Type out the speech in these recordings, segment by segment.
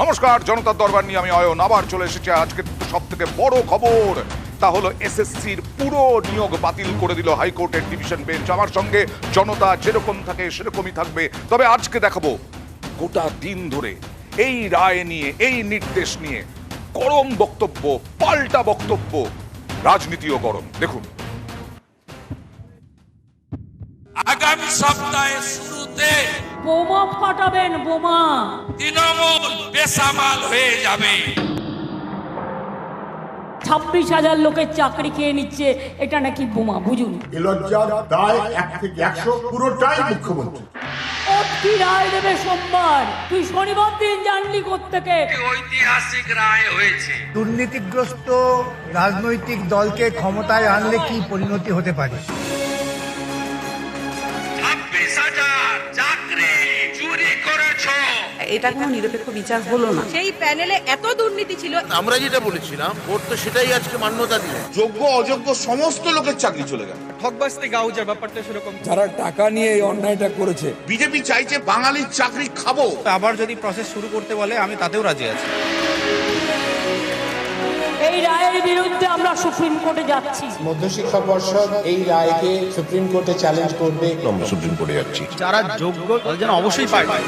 নমস্কার, জনতার দরবার নিয়ে আমি অয়ন আবার চলে এসেছি। আজকে সব থেকে বড় খবর তা হলো এসএসসির পুরো নিয়োগ বাতিল করে দিল হাইকোর্টের ডিভিশন বেঞ্চ। আমার সঙ্গে জনতা যেরকম থাকে সেরকমই থাকবে, তবে আজকে দেখাবো গোটা দিন ধরে এই রায় নিয়ে, এই নির্দেশ নিয়ে গরম বক্তব্য, পাল্টা বক্তব্য, রাজনীতিও গরম। দেখুন, আগামী সপ্তাহের শুরুতে বোমা ফাটাবেন, বোমা। তৃণমূল বেসামাল হয়ে যাবে। 26,000 লোকের চাকরি খেয়ে নিচ্ছে, এটা নাকি বোমা, বুঝুন। এ লজ্জার দায় 1 থেকে 100 পুরোটাই মুখ্যমন্ত্রী। কি রায় দেবে সোমবার? তুই শনিবার দিন জানলি কোত্থেকে? ঐতিহাসিক রায় হয়েছে। দুর্নীতিগ্রস্ত রাজনৈতিক দলকে ক্ষমতায় আনলে কি পরিণতি হতে পারে? 26,000 চাকরি চুরি করেছো। এটা কোনো নিরপেক্ষ বিচার হলো না। সেই প্যানেলে এত দুর্নীতি ছিল। আমরা যেটা বলেছিলাম ওর তো সেটাই আজকে মান্যতা দিল। যোগ্য অযোগ্য সমস্ত লোকের চাকরি চলে গেল। ঠকবাজতে গাউজার ব্যাপারটা সেরকম। যারা টাকা নিয়ে এই অন্যায়টা করেছে, বিজেপি চাইছে বাঙালির চাকরি খাবো। আবার যদি প্রসেস শুরু করতে বলে আমি তাতেও রাজি আছি। এই রায়ের বিরুদ্ধে আমরা সুপ্রিম কোর্টে যাচ্ছি। মধ্যশিক্ষা পর্ষদ এই রায়কে সুপ্রিম কোর্টে চ্যালেঞ্জ করবে। আমরা সুপ্রিম কোর্টে যাচ্ছি। যারা যোগ্য তাদের যেন অবশ্যই পায়।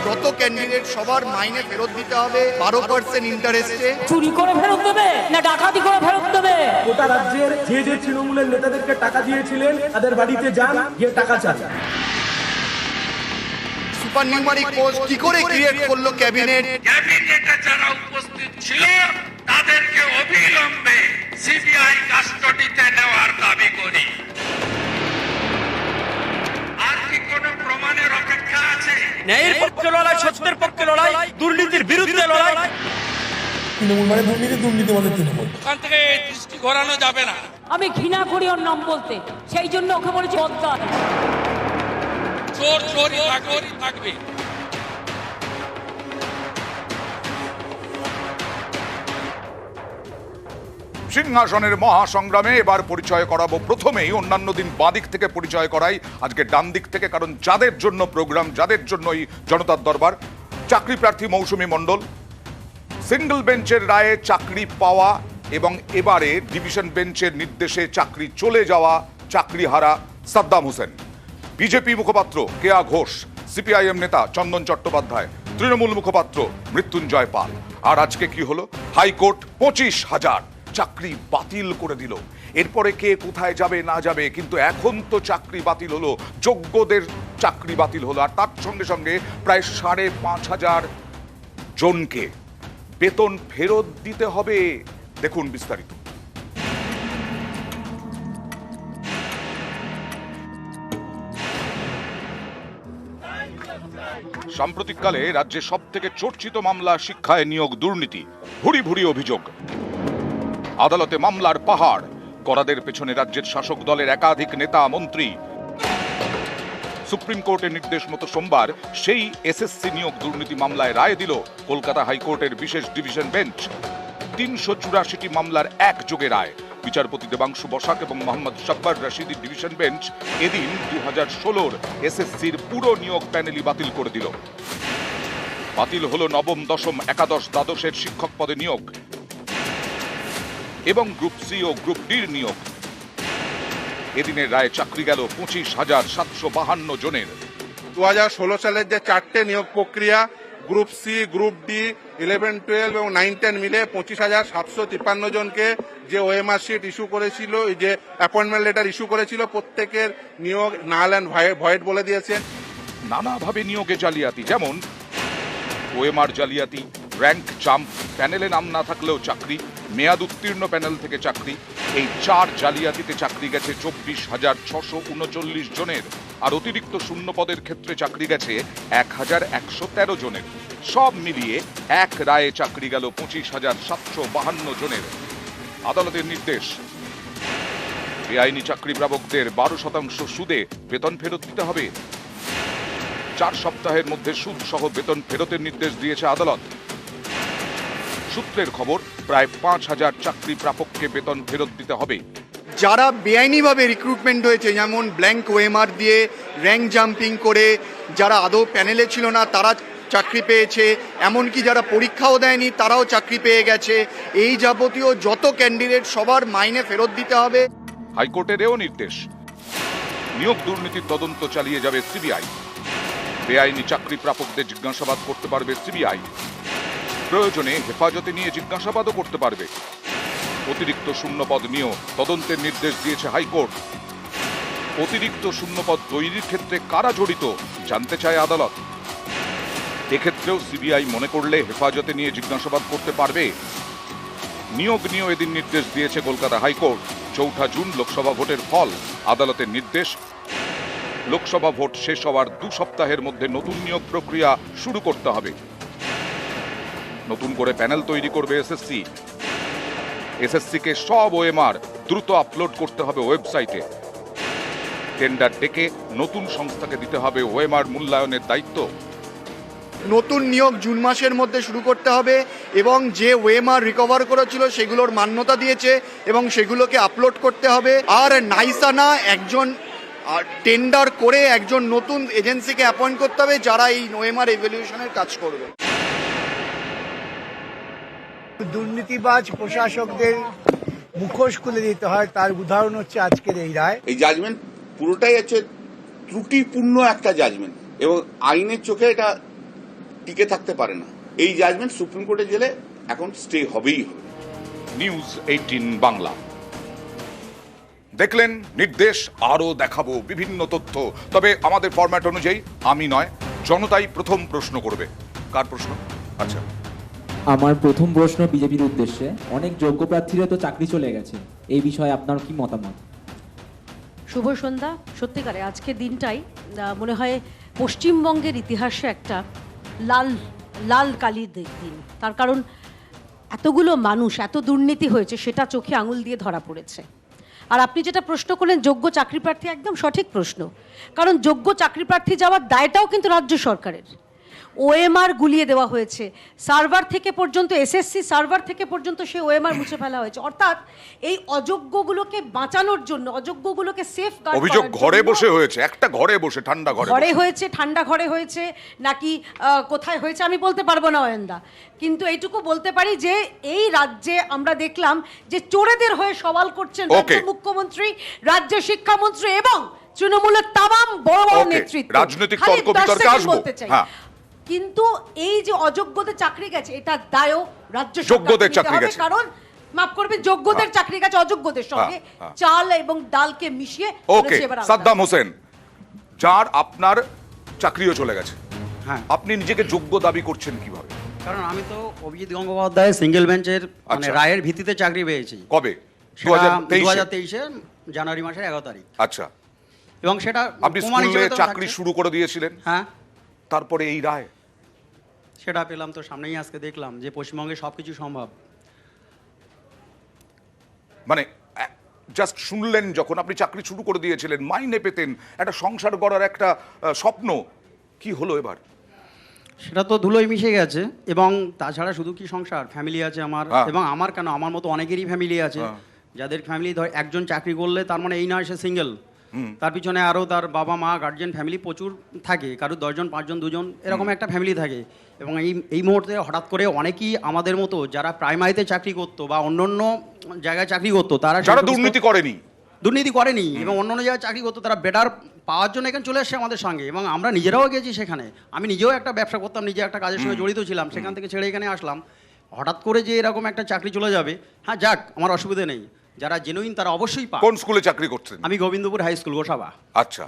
যত ক্যান্ডিডেট সবার মাইনে ফেরত দিতে হবে 12% ইন্টারেস্টে। চুরি করে ফেরত দেবে না ডাকাতি করে ফেরত দেবে? গোটা রাজ্যের যে তৃণমূলের নেতাদেরকে টাকা দিয়েছিলেন তাদের বাড়িতে যান, গিয়ে টাকা চান। সুপার নিউমারিক পোস্ট কি করে ক্রিয়েট করলো ক্যাবিনেট? ক্যাবিনেটে যারা উপস্থিত ছিল তাদেরকে অবিলম্বে সিবিআই কাস্টডিতে নেওয়ার দাবি করি। আর কি কোনো প্রমাণের অপেক্ষা আছে? ন্যায়ের পক্ষে লড়াই, সত্যের পক্ষে লড়াই, দুর্নীতির বিরুদ্ধে লড়াই। তৃণমূল মানে দুর্নীতি, দুর্নীতি মানে তৃণমূল। ওখান থেকে দৃষ্টি ঘোরানো যাবে না। আমি ঘৃণা করি ওর নাম বলতে, সেই জন্য ওকে বলেছি বদগান। চোর চোরই থাকবে। সিংহাসনের মহাসংগ্রামে এবার পরিচয় করাবো প্রথমেই, অন্যান্য দিন বাঁদিক থেকে পরিচয় করাই, আজকে ডান দিক থেকে, কারণ যাদের জন্য প্রোগ্রাম, যাদের জন্যই জনতার দরবার। চাকরি প্রার্থী মৌসুমী মণ্ডল, সিঙ্গল বেঞ্চের রায়ে চাকরি পাওয়া এবং এবারে ডিভিশন বেঞ্চের নির্দেশে চাকরি চলে যাওয়া চাকরিহারা সাদ্দাম হোসেন, বিজেপি মুখপাত্র কেয়া ঘোষ, সিপিআইএম নেতা চন্দন চট্টোপাধ্যায়, তৃণমূল মুখপাত্র মৃত্যুঞ্জয় পাল। আর আজকে কি হলো? হাইকোর্ট 25,000 চাকরি বাতিল করে দিল। এরপরে কে কোথায় যাবে না যাবে, কিন্তু এখন তো চাকরি বাতিল হলো, যোগ্যদের চাকরি বাতিল হলো। আর তার সঙ্গে সঙ্গে প্রায় 5,500 জনকে বেতন ফেরত দিতে হবে। দেখুন বিস্তারিত। সাম্প্রতিককালে রাজ্যে সব থেকে চর্চিত মামলা শিক্ষায় নিয়োগ দুর্নীতি, ভুরি ভুরি অভিযোগ। আদালতে মামলার পাহাড়, করাদের পেছনে রাজ্যের শাসক দলের একাধিক নেতা মন্ত্রী। সুপ্রিম কোর্টের নির্দেশ মতো সোমবার সেই এসএসসি নিয়োগ দুর্নীতি মামলায় রায় দিল কলকাতা হাইকোর্টের বিশেষ ডিভিশন বেঞ্চ। 384টি মামলার একযোগে রায়। বিচারপতি দেবাংশু বসাক এবং মোহাম্মদ শাব্বার রশিদির ডিভিশন বেঞ্চ এদিন 2016 এসএসসির পুরো নিয়োগ প্যানেলই বাতিল করে দিল। বাতিল হলো নবম, দশম, একাদশ, দ্বাদশের শিক্ষক পদে নিয়োগ এবং গ্রুপ সি ও গ্রুপ ডির নিয়োগ। এদিনের রায়ে চাকরি গেল 25,752 জনের। 2016 সালের যে 4টে নিয়োগ প্রক্রিয়া, গ্রুপ সি, গ্রুপ ডি, 11, 12 এবং 9, 10 মিলে 25,753 জনকে যে ওএমআর শিট ইস্যু করেছিল, যে অ্যাপয়েন্টমেন্ট লেটার ইস্যু করেছিল, প্রত্যেকের নিয়োগ নাল অ্যান্ড ভয়েড বলে দিয়েছেন। নানাভাবে নিয়োগে জালিয়াতি, যেমন ওএমআর জালিয়াতি, র্যাঙ্ক জাম্প, প্যানেলে নাম না থাকলেও চাকরি, মেয়াদ উত্তীর্ণ প্যানেল থেকে চাকরি। এই 4 জালিয়াতিতে চাকরি গেছে 24,639 জনের। আর অতিরিক্ত শূন্য পদের ক্ষেত্রে চাকরি গেছে 1,113 জনের। সব মিলিয়ে এক রায়ে চাকরি গেল 25,752 জনের। আদালতের নির্দেশ, বেআইনি চাকরি প্রাপকদের 12% সুদে বেতন ফেরত দিতে হবে। 4 সপ্তাহের মধ্যে সুদ সহ বেতন ফেরতের নির্দেশ দিয়েছে আদালত। সূত্রের খবর, প্রায় 5,000 চাকরি প্রাপককে বেতন ফেরত দিতে হবে। যারা বেআইনিভাবে রিক্রুটমেন্ট হয়েছে, যেমন ব্ল্যাঙ্ক ওএমআর দিয়ে র্যাঙ্ক জাম্পিং করে, যারা আদৌ প্যানেলে ছিল না তারা চাকরি পেয়েছে, এমনকি যারা পরীক্ষাও দেয়নি তারাও চাকরি পেয়ে গেছে। এই যাবতীয় যত ক্যান্ডিডেট সবার মাইনে ফেরত দিতে হবে। হাইকোর্টের এও নির্দেশ, নিয়োগ দুর্নীতির তদন্ত চালিয়ে যাবে সিবিআই। বেআইনি চাকরি প্রাপকদের জিজ্ঞাসাবাদ করতে পারবে সিবিআই। প্রয়োজনে হেফাজতে নিয়ে জিজ্ঞাসাবাদও করতে পারবে। অতিরিক্ত শূন্যপদ নিয়েও তদন্তের নির্দেশ দিয়েছে হাইকোর্ট। অতিরিক্ত শূন্যপদ তৈরির ক্ষেত্রে কারা জড়িত জানতে চায় আদালত। এক্ষেত্রেও সিবিআই মনে করলে হেফাজতে নিয়ে জিজ্ঞাসাবাদ করতে পারবে। নিয়োগ নিয়েও এদিন নির্দেশ দিয়েছে কলকাতা হাইকোর্ট। ৪ জুন লোকসভা ভোটের ফল, আদালতের নির্দেশ লোকসভা ভোট শেষ হওয়ার 2 সপ্তাহের মধ্যে নতুন নিয়োগ প্রক্রিয়া শুরু করতে হবে। নতুন করে প্যানেল তৈরি করবে এসএসসি। এসএসসিকে সব ওএমআর দ্রুত আপলোড করতে হবে ওয়েবসাইটে। টেন্ডার ডেকে নতুন সংস্থাকে দিতে হবে ওএমআর মূল্যায়নের দায়িত্ব। নতুন নিয়োগ জুন মাসের মধ্যে শুরু করতে হবে এবং যে ওএমআর রিকভার করেছিল সেগুলোর মান্যতা দিয়েছে এবং সেগুলোকে আপলোড করতে হবে। আর নাইসানা একজন টেন্ডার করে একজন নতুন এজেন্সিকে অ্যাপয়েন্ট করতে হবে যারা এই ওএমআর এভ্যালুয়েশনের কাজ করবে। দুর্নীতিবাজ প্রশাসকদের মুখোশ খুলে দিতে হয়, তার উদাহরণ হচ্ছে আজকের এই রায়। এই জাজমেন্ট পুরোটাই হচ্ছে ত্রুটিপূর্ণ একটা জাজমেন্ট এবং আইনের চোখে এটা টিকে থাকতে পারে না। এই জাজমেন্ট সুপ্রিম কোর্টে গেলে এখন স্টে হবেই হবে। নিউজ 18 বাংলা। দেখলেন নির্দেশ, আরো দেখাবো বিভিন্ন তথ্য। তবে আমাদের ফরম্যাট অনুযায়ী আমি নয়, জনতাই প্রথম প্রশ্ন করবে। কার প্রশ্ন? আচ্ছা, আমার প্রথম প্রশ্ন বিজেপির উদ্দেশ্যে। অনেক যোগ্য প্রার্থীরা তো চাকরি চলে গেছে, এই বিষয়ে আপনার কি মতামত? শুভ সন্ধ্যা। সত্যিকারে আজকের দিনটাই মনে হয় পশ্চিমবঙ্গের ইতিহাসে একটা লাল লাল কালির দিন। তার কারণ এতগুলো মানুষ, এত দুর্নীতি হয়েছে, সেটা চোখে আঙুল দিয়ে ধরা পড়েছে। আর আপনি যেটা প্রশ্ন করলেন যোগ্য চাকরি প্রার্থী, একদম সঠিক প্রশ্ন। কারণ যোগ্য চাকরি প্রার্থী যাওয়ার দায়টাও কিন্তু রাজ্য সরকারের। ওএমআর গুলিয়ে দেওয়া হয়েছে, সার্ভার থেকে পর্যন্ত, এসএসসি সার্ভার থেকে পর্যন্ত সেই ওএমআর মুছে ফেলা হয়েছে। অর্থাৎ এই অযোগ্যগুলোকে বাঁচানোর জন্য, অযোগ্যগুলোকে সেফ গার্ড, অভিযোগ ঘরে বসে হয়েছে, একটা ঘরে বসে, ঠান্ডা ঘরে হয়েছে, ঠান্ডা ঘরে হয়েছে নাকি কোথায় হয়েছে আমি বলতে পারবো না অয়নদা, কিন্তু এইটুকু বলতে পারি যে এই রাজ্যে আমরা দেখলাম যে চোরেদের হয়ে সওয়াল করছেন রাজ্য মুখ্যমন্ত্রী, রাজ্য শিক্ষামন্ত্রী এবং তৃণমূলের তামাম বড় বড় নেতৃত্ব। রাজনৈতিক তর্ক বিতর্কে আসবো। হ্যাঁ, কিন্তু এই যে অযোগ্যদের চাকরি গেছে, এটা দায়ও রাজ্য যোগ্যদের চাকরি গেছে, কারণ মাফ করবেন, যোগ্যদের চাকরি গেছে অযোগ্যদের সঙ্গে চাল এবং ডালকে মিশিয়ে। ওকে, সাদ্দাম হোসেন, যার আপনার চাকরিও চলে গেছে, হ্যাঁ, আপনি নিজেকে যোগ্য দাবি করছেন কিভাবে? কারণ আমি তো অভিজিৎ গঙ্গোপাধ্যায় সিঙ্গেল বেঞ্চের মানে রায়ের ভিত্তিতে চাকরি পেয়েছি। কবে? 2023 জানুয়ারি মাসের 11 তারিখ। আচ্ছা, এবং সেটা আপনি স্কুলে চাকরি শুরু করে দিয়েছিলেন, হ্যাঁ, তারপরে এই রায় সেটা পেলাম তো সামনেই, আজকে দেখলাম যে পশ্চিমবঙ্গে সবকিছু সম্ভব। মানে জাস্ট শুনলেন যখন আপনি চাকরি শুরু করে দিয়েছিলেন, মাইনে পেতেন, একটা সংসার গড়ার একটা স্বপ্ন, কি হলো এবার? সেটা তো ধুলোয় মিশে গেছে। এবং তাছাড়া শুধু কি সংসার, ফ্যামিলি আছে আমার, এবং আমার কেন, আমার মতো অনেকেরই ফ্যামিলি আছে, যাদের ফ্যামিলি ধর একজন চাকরি করলে তার মানে এই নয় সে সিঙ্গেল, তার পিছনে আরও তার বাবা মা গার্জিয়ান ফ্যামিলি প্রচুর থাকে, কারোর 10 জন 5 জন 2 জন এরকম একটা ফ্যামিলি থাকে। এবং এই মুহূর্তে হঠাৎ করে অনেকেই আমাদের মতো যারা প্রাইমারিতে চাকরি করতো বা অন্য অন্য জায়গায় চাকরি করতো, তারা দুর্নীতি করেনি এবং অন্য অন্য জায়গায় চাকরি করতো, তারা বেটার পাওয়ার জন্য এখানে চলে আসছে আমাদের সঙ্গে। এবং আমরা নিজেরাও গেছি সেখানে। আমি নিজেও একটা ব্যবসা করতাম, নিজে একটা কাজের সঙ্গে জড়িত ছিলাম, সেখান থেকে ছেড়ে এখানে আসলাম। হঠাৎ করে যে এরকম একটা চাকরি চলে যাবে, হ্যাঁ যাক, আমার অসুবিধা নেই, যারা জেনুইন তারা অবশ্যই পায়। কোন স্কুলে চাকরি করছেন? আমি গোবিন্দপুর হাই স্কুল, গোসাবা। আচ্ছা,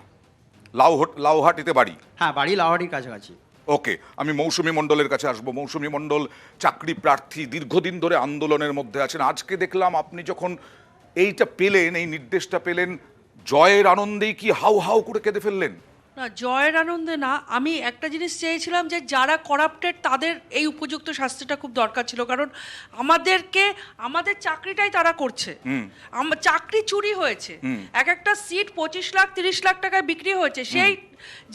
লাউহাটিতে বাড়ি? হ্যাঁ, বাড়ি লাউহাটির কাছাকাছি। ওকে, আমি মৌসুমী মণ্ডলের কাছে আসবো। মৌসুমী মণ্ডল, চাকরি প্রার্থী, দীর্ঘদিন ধরে আন্দোলনের মধ্যে আছেন। আজকে দেখলাম আপনি যখন এইটা পেলেন, এই নির্দেশটা পেলেন, জয়ের আনন্দেই কি হাউ হাউ করে কেঁদে ফেললেন? না, জয়ের আনন্দে না, আমি একটা জিনিস চেয়েছিলাম যে যারা করাপ্টেড তাদের এই উপযুক্ত শাস্তিটা খুব দরকার ছিল। কারণ আমাদের চাকরিটাই তারা করছে, চাকরি চুরি হয়েছে, এক একটা সিট 25 লাখ 30 লাখ টাকায় বিক্রি হয়েছে। সেই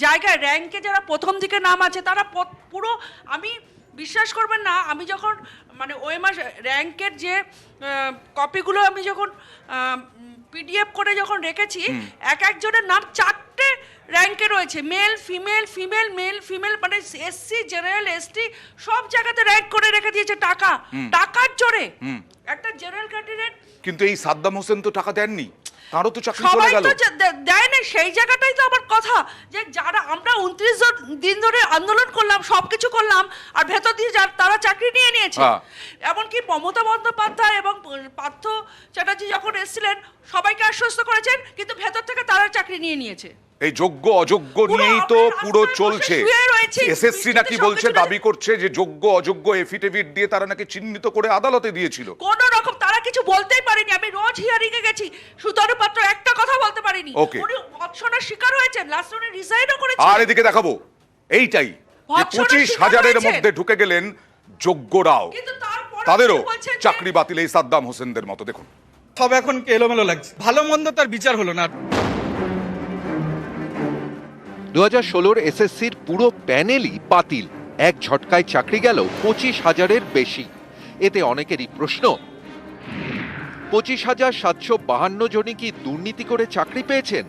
জায়গায় র্যাঙ্কে যারা প্রথম দিকে নাম আছে তারা পুরো, আমি বিশ্বাস করবেন না, আমি যখন মানে ওএমআর র্যাঙ্কের যে কপিগুলো আমি যখন পিডিএফ করে যখন রেখেছি, এক একজনের নাম 4টে র্যাঙ্কে রয়েছে, male female, female male female, মানে এসসি জেনারেল এসটি সব জায়গাতে র্যাঙ্ক করে রেখে দিয়েছে টাকার জোরে একটা জেনারেল ক্যান্ডিডেট। কিন্তু এই সাদ্দাম হোসেন তো টাকা দেননি, তারও তো চাকরি চলে সবাই গেল। তো দেয় না, সেই জায়গাটাই তো আমার কথা, যে যারা আমরা 29 দিন ধরে আন্দোলন করলাম, সবকিছু করলাম, আর ভেতর দিয়ে তারা চাকরি নিয়ে নিয়েছে। এমনকি মমতা বন্দ্যোপাধ্যায় এবং পার্থ চ্যাটার্জি যখন এসেছিলেন সবাইকে আশ্বস্ত করেছেন, কিন্তু ভেতর থেকে তারা চাকরি নিয়ে নিয়েছে। এই যোগ্য অযোগ্য নিয়েই তো পুরো চলছে। এসএসসি নাকি বলছে, দাবি করছে যে যোগ্য অযোগ্য এফিডেভিট দিয়ে তারা নাকি চিহ্নিত করে আদালতে দিয়েছিল। কোন রকম তারা কিছু বলতেই পারেনি। আমি রোজ হিয়ারিং এ গেছি, সুতনু পাত্র একটা কথা বলতে পারেনি। উনি অপশনের শিকার হয়েছেন, লাস্ট উনি রিজাইনও করেছেন। আর এদিকে দেখাবো এইটাই, 25,000-এর মধ্যে ঢুকে গেলেন যোগ্যরাও, তাদেরও চাকরি বাতিল এই সাদ্দাম হোসেনদের মতো। দেখুন, সব এখন এলোমেলো লাগছে, ভালো মন্দ তার বিচার হলো না। 2016 এসএসসির পুরো প্যানেলই বাতিল, এক ঝটকায় চাকরি গেল 25,000-এর বেশি। এতে অনেকেরই প্রশ্ন, 25,752 জনই কি দুর্নীতি করে চাকরি পেয়েছেন?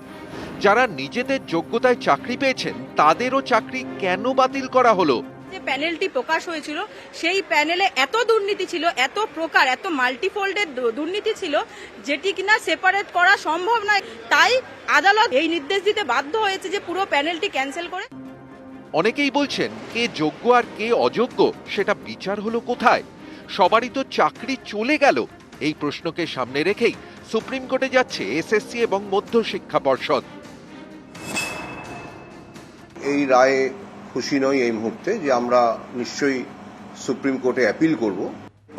যারা নিজেদের যোগ্যতায় চাকরি পেয়েছেন তাদেরও চাকরি কেন বাতিল করা হলো? যে প্যানেলটি প্রকাশ হয়েছিল সেই প্যানেলে এত দুর্নীতি ছিল, এত প্রকার, এত মাল্টিফোল্ডের দুর্নীতি ছিল, যেটি কিনা সেপারেট করা সম্ভব নয়। তাই আদালত এই নির্দেশ দিতে বাধ্য হয়েছে যে পুরো প্যানেলটি ক্যান্সেল করে। অনেকেই বলছেন, কে যোগ্য আর কে অযোগ্য সেটা বিচার হলো কোথায়? সবারই তো চাকরি চলে গেল। এই প্রশ্নকে সামনে রেখেই সুপ্রিম কোর্টে যাচ্ছে এসএসসি এবং মধ্যশিক্ষা পর্ষদ। এই রায়ে খুশি নই এই মুহূর্তে, যে আমরা নিশ্চয়ই সুপ্রিম কোর্টে অ্যাপিল করব।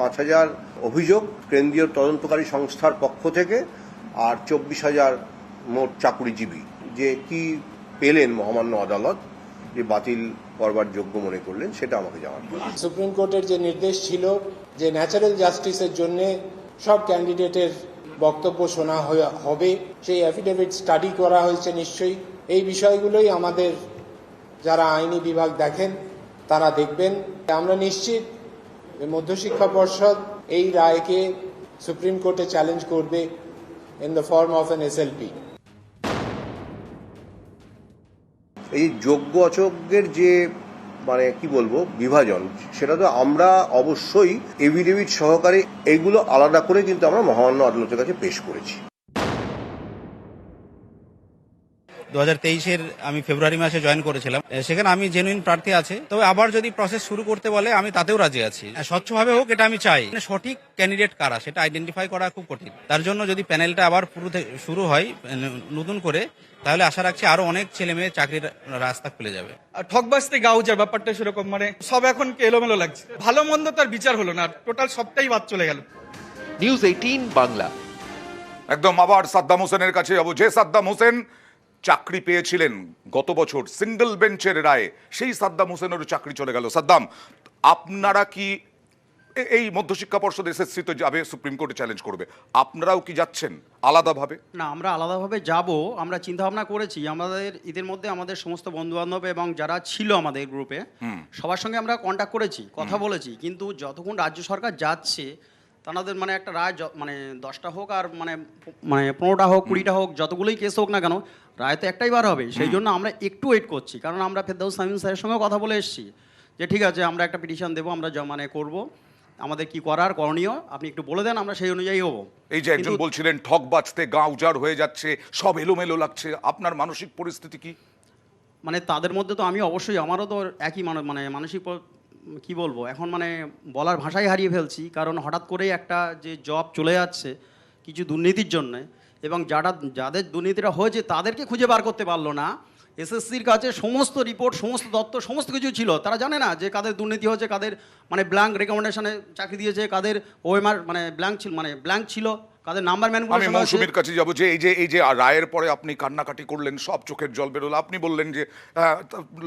5,000 অভিযোগ কেন্দ্রীয় তদন্তকারী সংস্থার পক্ষ থেকে, আর 24,000 মোট চাকরিজীবী, যে কি পেলেন মহামান্য আদালত যে বাতিল করবার যোগ্য মনে করলেন, সেটা আমাকে জানাতে হবে। সুপ্রিম কোর্টের যে নির্দেশ ছিল যে ন্যাচারাল জাস্টিসের জন্য সব ক্যান্ডিডেটের বক্তব্য শোনা হবে, সেই অ্যাফিডেভিট স্টাডি করা হয়েছে নিশ্চয়ই। এই বিষয়গুলোই আমাদের যারা আইনি বিভাগ দেখেন তারা দেখবেন। আমরা নিশ্চিত যে মধ্যশিক্ষা পর্ষদ এই রায়কে সুপ্রিম কোর্টে চ্যালেঞ্জ করবে in the form of an SLP. এই যোগ্য অযোগ্যের যে মানে কি বলবো বিভাজন, সেটা তো আমরা অবশ্যই এফিডেভিট সহকারে এইগুলো আলাদা করে কিন্তু আমরা মহামান্য আদালতের কাছে পেশ করেছি। 2023-এর আমি ফেব্রুয়ারি মাসে জয়েন করেছিলাম, সেখানে আমি জেনুইন প্রার্থী আছে, তবে আবার যদি প্রসেস শুরু করতে বলে আমি তাতেও রাজি আছি। স্বচ্ছভাবে হোক এটা আমি চাই। সঠিক ক্যান্ডিডেট কারা সেটা আইডেন্টিফাই করা খুব কঠিন। তার জন্য যদি প্যানেলটা আবার শুরু হয় নতুন করে, তাহলে আশা রাখছি আরো অনেক ছেলে মেয়ে চাকরির রাস্তা খুলে যাবে। ঠকবাজতে গাউজার ব্যাপারটা সেরকম, মানে সব এখন এলোমেলো লাগছে, ভালো মন্দ তার বিচার হলো না, টোটাল সবটাই বাদ চলে গেল। নিউজ 18 বাংলা। একদম আবার সাদ্দাম হোসেনের কাছে যাবো। যে সাদ্দাম হোসেন চাকরি পেয়েছিলেন গত বছর সিঙ্গেল বেঞ্চের রায়ে, সেই সাদ্দাম হোসেনেরও চাকরি চলে গেল। সাদ্দাম, আপনারা কি এই মধ্যশিক্ষা পর্ষদ এসএসসি তো যাবে, সুপ্রিম কোর্টে চ্যালেঞ্জ করবে, আপনারাও কি যাচ্ছেন আলাদাভাবে? না, আমরা আলাদাভাবে যাব, আমরা চিন্তা ভাবনা করেছি। আমাদের ঈদের মধ্যে আমাদের সমস্ত বন্ধু বান্ধব এবং যারা ছিল আমাদের গ্রুপে সবার সঙ্গে আমরা কন্ট্যাক্ট করেছি, কথা বলেছি। কিন্তু যতক্ষণ রাজ্য সরকার যাচ্ছে তাদের মানে একটা রায়, মানে 10টা হোক আর মানে 15টা হোক 20টা হোক, যতগুলোই কেস হোক না কেন, রায় তো একটাই বার হবে। সেই জন্য আমরা একটু ওয়েট করছি, কারণ আমরা ফেরদৌস শামীম স্যারের সঙ্গে কথা বলে এসেছি যে ঠিক আছে আমরা একটা পিটিশন দেবো, আমরা মানে করব, আমাদের কি করার করণীয় আপনি একটু বলে দেন, আমরা সেই অনুযায়ী হবো। এই যে একজন বলছিলেন ঠক বাজতে গা উজাড় হয়ে যাচ্ছে, সব এলোমেলো লাগছে, আপনার মানসিক পরিস্থিতি কি? মানে তাদের মধ্যে তো আমি অবশ্যই, আমারও তো একই মানে মানসিক কি বলবো এখন, মানে বলার ভাষাই হারিয়ে ফেলছি। কারণ হঠাৎ করেই একটা যে জব চলে যাচ্ছে কিছু দুর্নীতির জন্যে, এবং যাদের দুর্নীতিটা হয়েছে তাদেরকে খুঁজে বার করতে পারলো না। এসএসসির কাছে সমস্ত রিপোর্ট, সমস্ত তথ্য, সমস্ত কিছু ছিল, তারা জানে না যে কাদের দুর্নীতি হয়েছে, কাদের মানে ব্ল্যাঙ্ক রেকমেন্ডেশনে চাকরি দিয়েছে, কাদের ওএমআর মানে ব্ল্যাঙ্ক ছিল, কাদের নাম্বার ম্যানিপুলেশন। আমি মৌসুমীর কাছে যাবো যে এই যে রায়ের পরে আপনি কান্নাকাটি করলেন, সব চোখের জল বেরোলো, আপনি বললেন যে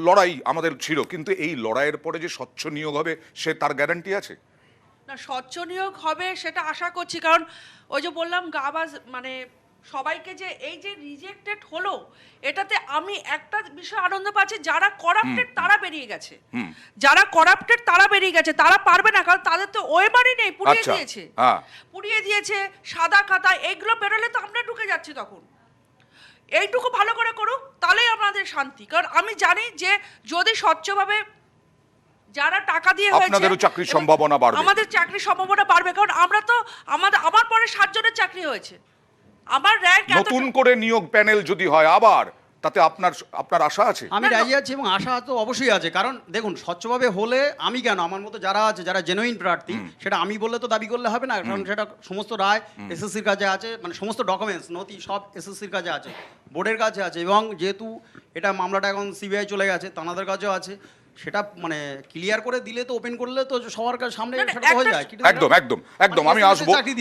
লড়াই আমাদের ছিল, কিন্তু এই লড়াইয়ের পরে যে স্বচ্ছ নিয়োগ হবে সে তার গ্যারান্টি আছে? না, স্বচ্ছ নিয়োগ হবে সেটা আশা করছি, কারণ ওই যে বললাম গাবাজ মানে সবাইকে যে এই যে রিজেক্টেড হলো, এটাতে আমি একটা বিষয় আনন্দ পাচ্ছি, যারা করাপ্টেড তারা বেরিয়ে গেছে, যারা করাপ্টেড তারা বেরিয়ে গেছে, তারা পারবে না, কারণ তাদের তো ওএমআরই নেই, পুড়িয়ে দিয়েছে সাদা খাতা, এইগুলো বেরোলে তো আমরা ঢুকে যাচ্ছি তখন। এইটুকু ভালো করে করুক, তাহলেই আমাদের শান্তি। কারণ আমি জানি যে যদি স্বচ্ছভাবে যারা টাকা দিয়ে হয়েছে, আপনাদেরও চাকরির সম্ভাবনা বাড়বে, আমাদের চাকরির সম্ভাবনা বাড়বে। কারণ আমরা তো আমার পরে 7 জনের চাকরি হয়েছে, আমার র্যাঙ্ক নতুন করে নিয়োগ প্যানেল যদি হয় আবার, তাতে আপনার আশা আছে? আমি রাজি আছি এবং আশা তো অবশ্যই আছে। কারণ দেখুন, স্বচ্ছভাবে হলে আমি কেন, আমার মতো যারা আছে, যারা জেনুইন প্রার্থী, সেটা আমি বললে তো দাবি করলে হবে না। কারণ সেটা সমস্ত রায় এসএসসির কাছে আছে, মানে সমস্ত ডকুমেন্টস নথি সব এসএসসির কাছে আছে, বোর্ডের কাছে আছে। এবং যেহেতু এটা মামলাটা এখন সিবিআই চলে গেছে, তাদের কাছেও আছে, সেটা মানে ক্লিয়ার করে দিলে তো, ওপেন করলে তো সবার সামনে সেটা হয়ে যায়। একদম একদম একদম।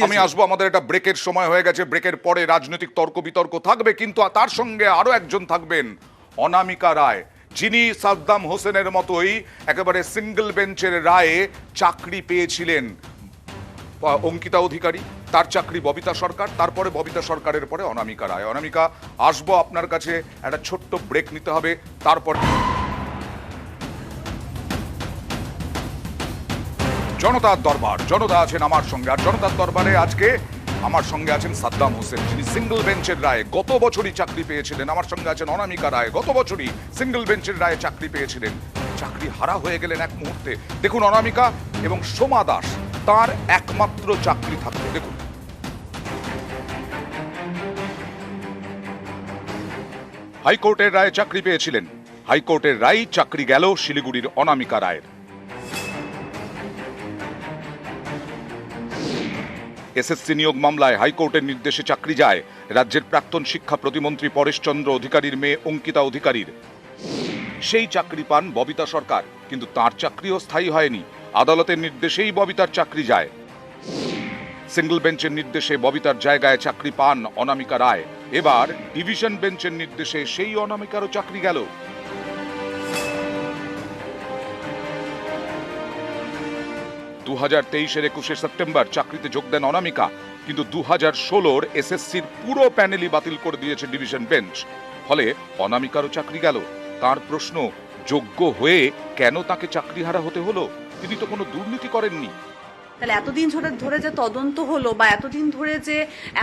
আমি আসবো, আমাদের একটা ব্রেকের সময় হয়ে গেছে। ব্রেকের পরে রাজনৈতিক তর্ক বিতর্ক থাকবে, কিন্তু তার সঙ্গে আরো একজন থাকবেন, অনামিকা রায়, যিনি সাদ্দাম হোসেনের মতোই একেবারে সিঙ্গেল বেঞ্চের রায়ে চাকরি পেয়েছিলেন অঙ্কিতা অধিকারী, তার চাকরি ববিতা সরকার, তারপরে ববিতা সরকারের পরে অনামিকা রায়। অনামিকা, আসবো আপনার কাছে, একটা ছোট্ট ব্রেক নিতে হবে, তারপর জনতার দরবার। জনতা আছেন আমার সঙ্গে, আর জনতার দরবারে আজকে আমার সঙ্গে আছেন সাদ্দাম হোসেন, যিনি সিঙ্গেল বেঞ্চের রায়ে গত বছরই চাকরি পেয়েছিলেন। আমার সঙ্গে আছেন অনামিকা রায়, গত বছরই সিঙ্গেল বেঞ্চের রায়ে চাকরি পেয়েছিলেন, চাকরি হারা হয়ে গেলেন এক মুহূর্তে। দেখুন, অনামিকা এবং সোমা দাস, তার একমাত্র চাকরি থাকতো। দেখুন, হাইকোর্টের রায়ে চাকরি পেয়েছিলেন, হাইকোর্টের রায় চাকরি গেল শিলিগুড়ির অনামিকা রায়ের। এসএসসি নিয়োগ মামলায় হাইকোর্টের নির্দেশে চাকরি যায় রাজ্যের প্রাক্তন শিক্ষা প্রতিমন্ত্রী পরেশ চন্দ্র অধিকারীর মেয়ে অঙ্কিতা অধিকারীর। সেই চাকরি পান ববিতা সরকার, কিন্তু তার চাকরিও স্থায়ী হয়নি। আদালতের নির্দেশেই ববিতার চাকরি যায়। সিঙ্গল বেঞ্চের নির্দেশে ববিতার জায়গায় চাকরি পান অনামিকা রায়। এবার ডিভিশন বেঞ্চের নির্দেশে সেই অনামিকারও চাকরি গেল। 2023-এর 21শে সেপ্টেম্বর চাকরিতে যোগ দেন অনামিকা, কিন্তু 2016-র এসএসসির পুরো প্যানেলই বাতিল করে দিয়েছে ডিভিশন বেঞ্চ। ফলে অনামিকারও চাকরি গেল। তার প্রশ্ন, যোগ্য হয়ে কেন তাকে চাকরিহারা হতে হলো? তিনি তো কোনো দুর্নীতি করেননি। তাহলে এতদিন ধরে যে তদন্ত হলো, বা এতদিন ধরে যে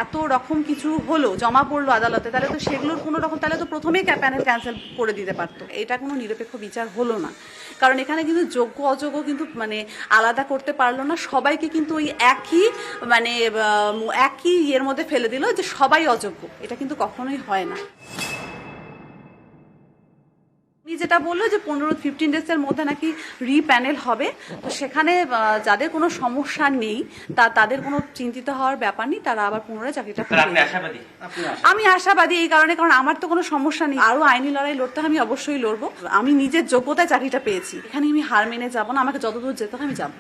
এত রকম কিছু হলো, জমা পড়লো আদালতে, তাহলে তো সেগুলোর কোনো রকম, তাহলে তো প্রথমেই প্যানেল ক্যান্সেল করে দিতে পারতো। এটা কোনো নিরপেক্ষ বিচার হলো না। কারণ এখানে কিন্তু যোগ্য অযোগ্য কিন্তু মানে আলাদা করতে পারলো না, সবাইকে কিন্তু ওই একই ইয়ের মধ্যে ফেলে দিল যে সবাই অযোগ্য। এটা কিন্তু কখনোই হয় না। উনি যেটা বললো যে 15 ডেজের মধ্যে নাকি রিপ্যানেল হবে, তো সেখানে যাদের কোনো সমস্যা নেই, তাদের কোনো চিন্তিত হওয়ার ব্যাপার নেই, তারা আবার পুনরায় চাকরিটা পেয়ে যাবে। আমি আশাবাদী এই কারণে, কারণ আমার তো কোনো সমস্যা নেই। আরো আইনি লড়াই লড়তে আমি অবশ্যই লড়বো। আমি নিজের যোগ্যতায় চাকরিটা পেয়েছি, এখানে আমি হার মেনে যাবো না। আমাকে যতদূর যেতে হয় আমি যাবো।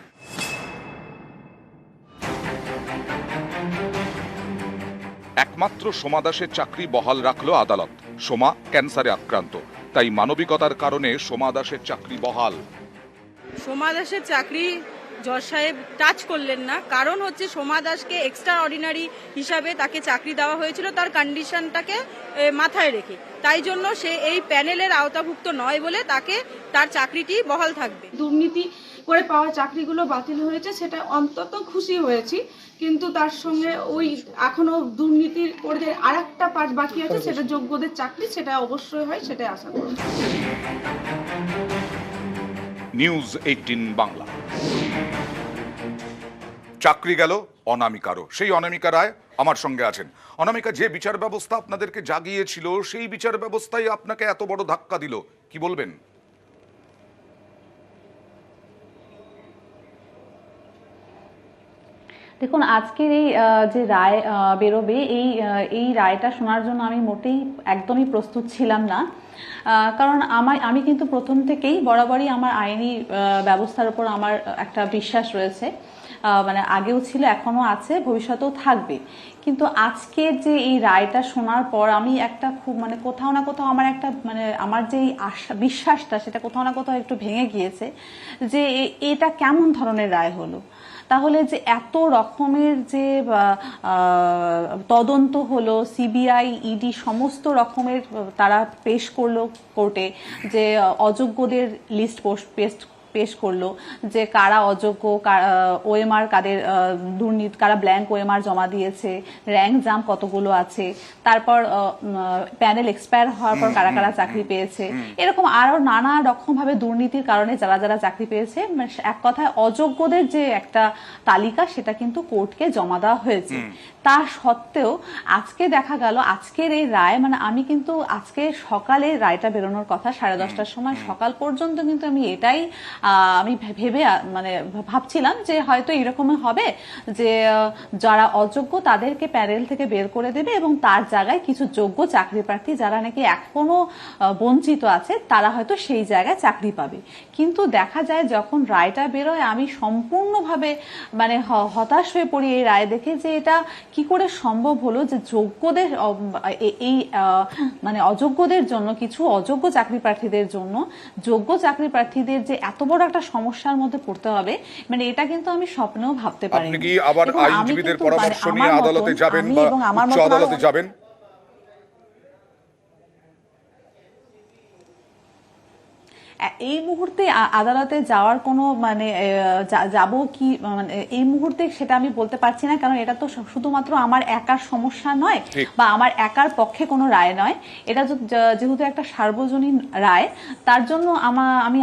একমাত্র সোমা দাসের চাকরি বহাল রাখলো আদালত। সোমা ক্যান্সারে আক্রান্ত, তাই মানবিকতার কারণে সোমা দাসের চাকরি বহাল। সোমা দাসের চাকরি জজ সাহেব টাচ করলেন না, কারণ হচ্ছে সোমা দাসকে এক্সট্রা অর্ডিনারি হিসাবে তাকে চাকরি দেওয়া হয়েছিল তার কন্ডিশনটাকে মাথায় রেখে। তাই জন্য সে এই প্যানেলের আওতাভুক্ত নয় বলে তার চাকরিটি বহাল থাকবে। দুর্নীতি করে পাওয়া চাকরিগুলো বাতিল হয়েছে, সেটা অন্তত খুশি হয়েছি, কিন্তু তার সঙ্গে ওই এখনো দুর্নীতির করে আরেকটা পার্ট বাকি আছে, সেটা যোগ্যদের চাকরি, সেটা অবশ্যই হয়, সেটাই আশা করি। নিউজ 18 বাংলা। চাকরি গেল অনামিকারও। সেই অনামিকা রায় আমার সঙ্গে আছেন। অনামিকা, যে বিচার ব্যবস্থা আপনাদেরকে জাগিয়েছিল, সেই বিচার ব্যবস্থাই আপনাকে এত বড় ধাক্কা দিল, কি বলবেন? দেখুন, আজকের এই যে রায় বেরোবে, এই রায়টা শোনার জন্য আমি মোটেই একদমই প্রস্তুত ছিলাম না। কারণ আমি কিন্তু প্রথম থেকেই বরাবরই আমার আইনি ব্যবস্থার উপর আমার একটা বিশ্বাস রয়েছে, মানে আগেও ছিল, এখনো আছে, ভবিষ্যতেও থাকবে। কিন্তু আজকের যে এই রায়টা শোনার পর আমি একটা খুব মানে কোথাও না কোথাও আমার একটা মানে আমার যে বিশ্বাসটা, সেটা কোথাও না কোথাও একটু ভেঙে গিয়েছে যে এটা কেমন ধরনের রায় হলো। তাহলে যে এত রকমের যে তদন্ত হলো, সিবিআই, ইডি সমস্ত রকমের তারা পেশ করলো কোর্টে, যে অযোগ্যদের লিস্ট পেশ করলো যে কারা অযোগ্য, ওএমআর কাদের দুর্নীতি, কারা ব্ল্যাঙ্ক ওএমআর জমা দিয়েছে, র্যাঙ্ক জাম কতগুলো আছে, তারপর প্যানেল এক্সপায়ার হওয়ার পর কারা কারা চাকরি পেয়েছে, এরকম আরো নানা রকম ভাবে দুর্নীতির কারণে যারা যারা চাকরি পেয়েছে, এক কথায় অযোগ্যদের যে একটা তালিকা সেটা কিন্তু কোর্টকে জমা দেওয়া হয়েছে। তা সত্ত্বেও আজকে দেখা গেল আজকের এই রায়, মানে আমি কিন্তু আজকে সকালে রায়টা বেরোনোর কথা 10:30টার সময়, সকাল পর্যন্ত কিন্তু আমি এটাই আমি ভেবে মানে ভাবছিলাম যে হয়তো এরকমই হবে যে যারা অযোগ্য তাদেরকে প্যানেল থেকে বের করে দেবে এবং তার জায়গায় কিছু যোগ্য চাকরি প্রার্থী যারা নাকি এখনো বঞ্চিত আছে তারা হয়তো সেই জায়গায় চাকরি পাবে। কিন্তু দেখা যায় যখন রায়টা বেরোয় আমি সম্পূর্ণভাবে মানে হতাশ হয়ে পড়ি এই রায় দেখে, যে এটা কি করে সম্ভব হলো যে যোগ্যদের এই মানে অযোগ্যদের জন্য, কিছু অযোগ্য চাকরি প্রার্থীদের জন্য যোগ্য চাকরি প্রার্থীদের যে এত বড় একটা সমস্যার মধ্যে পড়তে হবে, মানে এটা কিন্তু আমি স্বপ্নেও ভাবতে পারিনি। আপনি কি আবার আইনজীবীদের পরামর্শ নিয়ে আদালতে যাবেন বা উচ্চ আদালতে যাবেন? এই মুহূর্তে আদালতে যাওয়ার কোনো মানে যাব কি মানে এই মুহূর্তে সেটা আমি বলতে পারছি না, কারণ এটা তো শুধুমাত্র আমার একার সমস্যা নয় বা আমার একার পক্ষে কোনো রায় নয়, এটা যেহেতু একটা সার্বজনীন রায়, তার জন্য আমি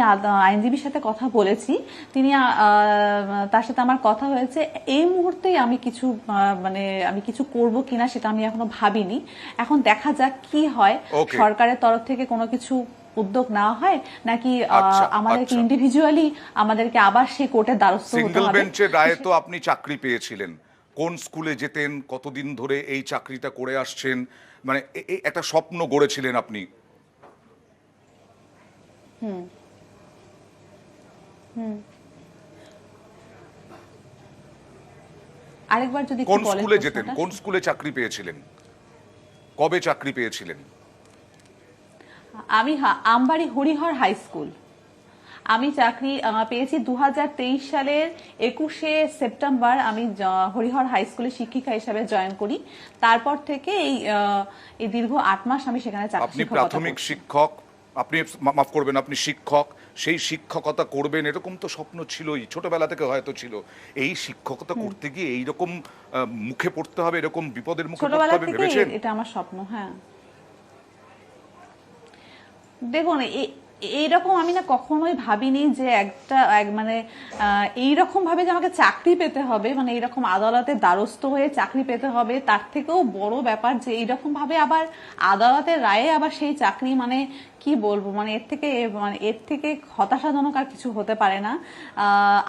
আইনজীবীর সাথে কথা বলেছি, তিনি তার সাথে আমার কথা হয়েছে। এই মুহূর্তেই আমি কিছু মানে আমি কিছু করব কিনা সেটা আমি এখনো ভাবিনি, এখন দেখা যাক কি হয়, সরকারের তরফ থেকে কোনো কিছু উদ্যোগ নেওয়া হয় নাকি আমাদেরকে ইন্ডিভিজুয়ালি আমাদেরকে আবার সেই কোর্টের দ্বারস্থ হতে হবে। সিঙ্গেল বেঞ্চের রায়ে তো আপনি চাকরি পেয়েছিলেন, কোন স্কুলে যেতেন, কতদিন ধরে এই চাকরিটা করে আসছেন, মানে একটা স্বপ্ন গড়েছিলেন আপনি। আরেকবার যদি কোন স্কুলে যেতেন, কোন স্কুলে চাকরি পেয়েছিলেন, কবে চাকরি পেয়েছিলেন? আমি আমবাড়ি হরিহর হাই স্কুল, আমি চাকরি পেয়েছি 2023 সালের 21শে সেপ্টেম্বর আমি হরিহর হাই স্কুলে শিক্ষিকা হিসেবে জয়েন করি। তারপর থেকে এই দীর্ঘ 8 মাস আমি সেখানে চাকরি। আপনি প্রাথমিক শিক্ষক, আপনি মাফ করবেন, আপনি শিক্ষক, সেই শিক্ষকতা করবেন এরকম তো স্বপ্ন ছিলই, ছোটবেলা থেকে হয়তো ছিল। এই শিক্ষকতা করতে গিয়ে এইরকম মুখে পড়তে হবে, এরকম বিপদের মুখে পড়তে হবে ভেবেছেন? এটা আমার স্বপ্ন। হ্যাঁ, দেখুন এইরকম আমি না কখনোই ভাবিনি যে মানে এইরকম ভাবে যে আমাকে চাকরি পেতে হবে, মানে এইরকম আদালতের দ্বারস্থ হয়ে চাকরি পেতে হবে, তার থেকেও বড় ব্যাপার যে এইরকম ভাবে আবার আদালতের রায়ে আবার সেই চাকরি, মানে কি বলবো, মানে এর থেকে হতাশাজনক আর কিছু হতে পারে না।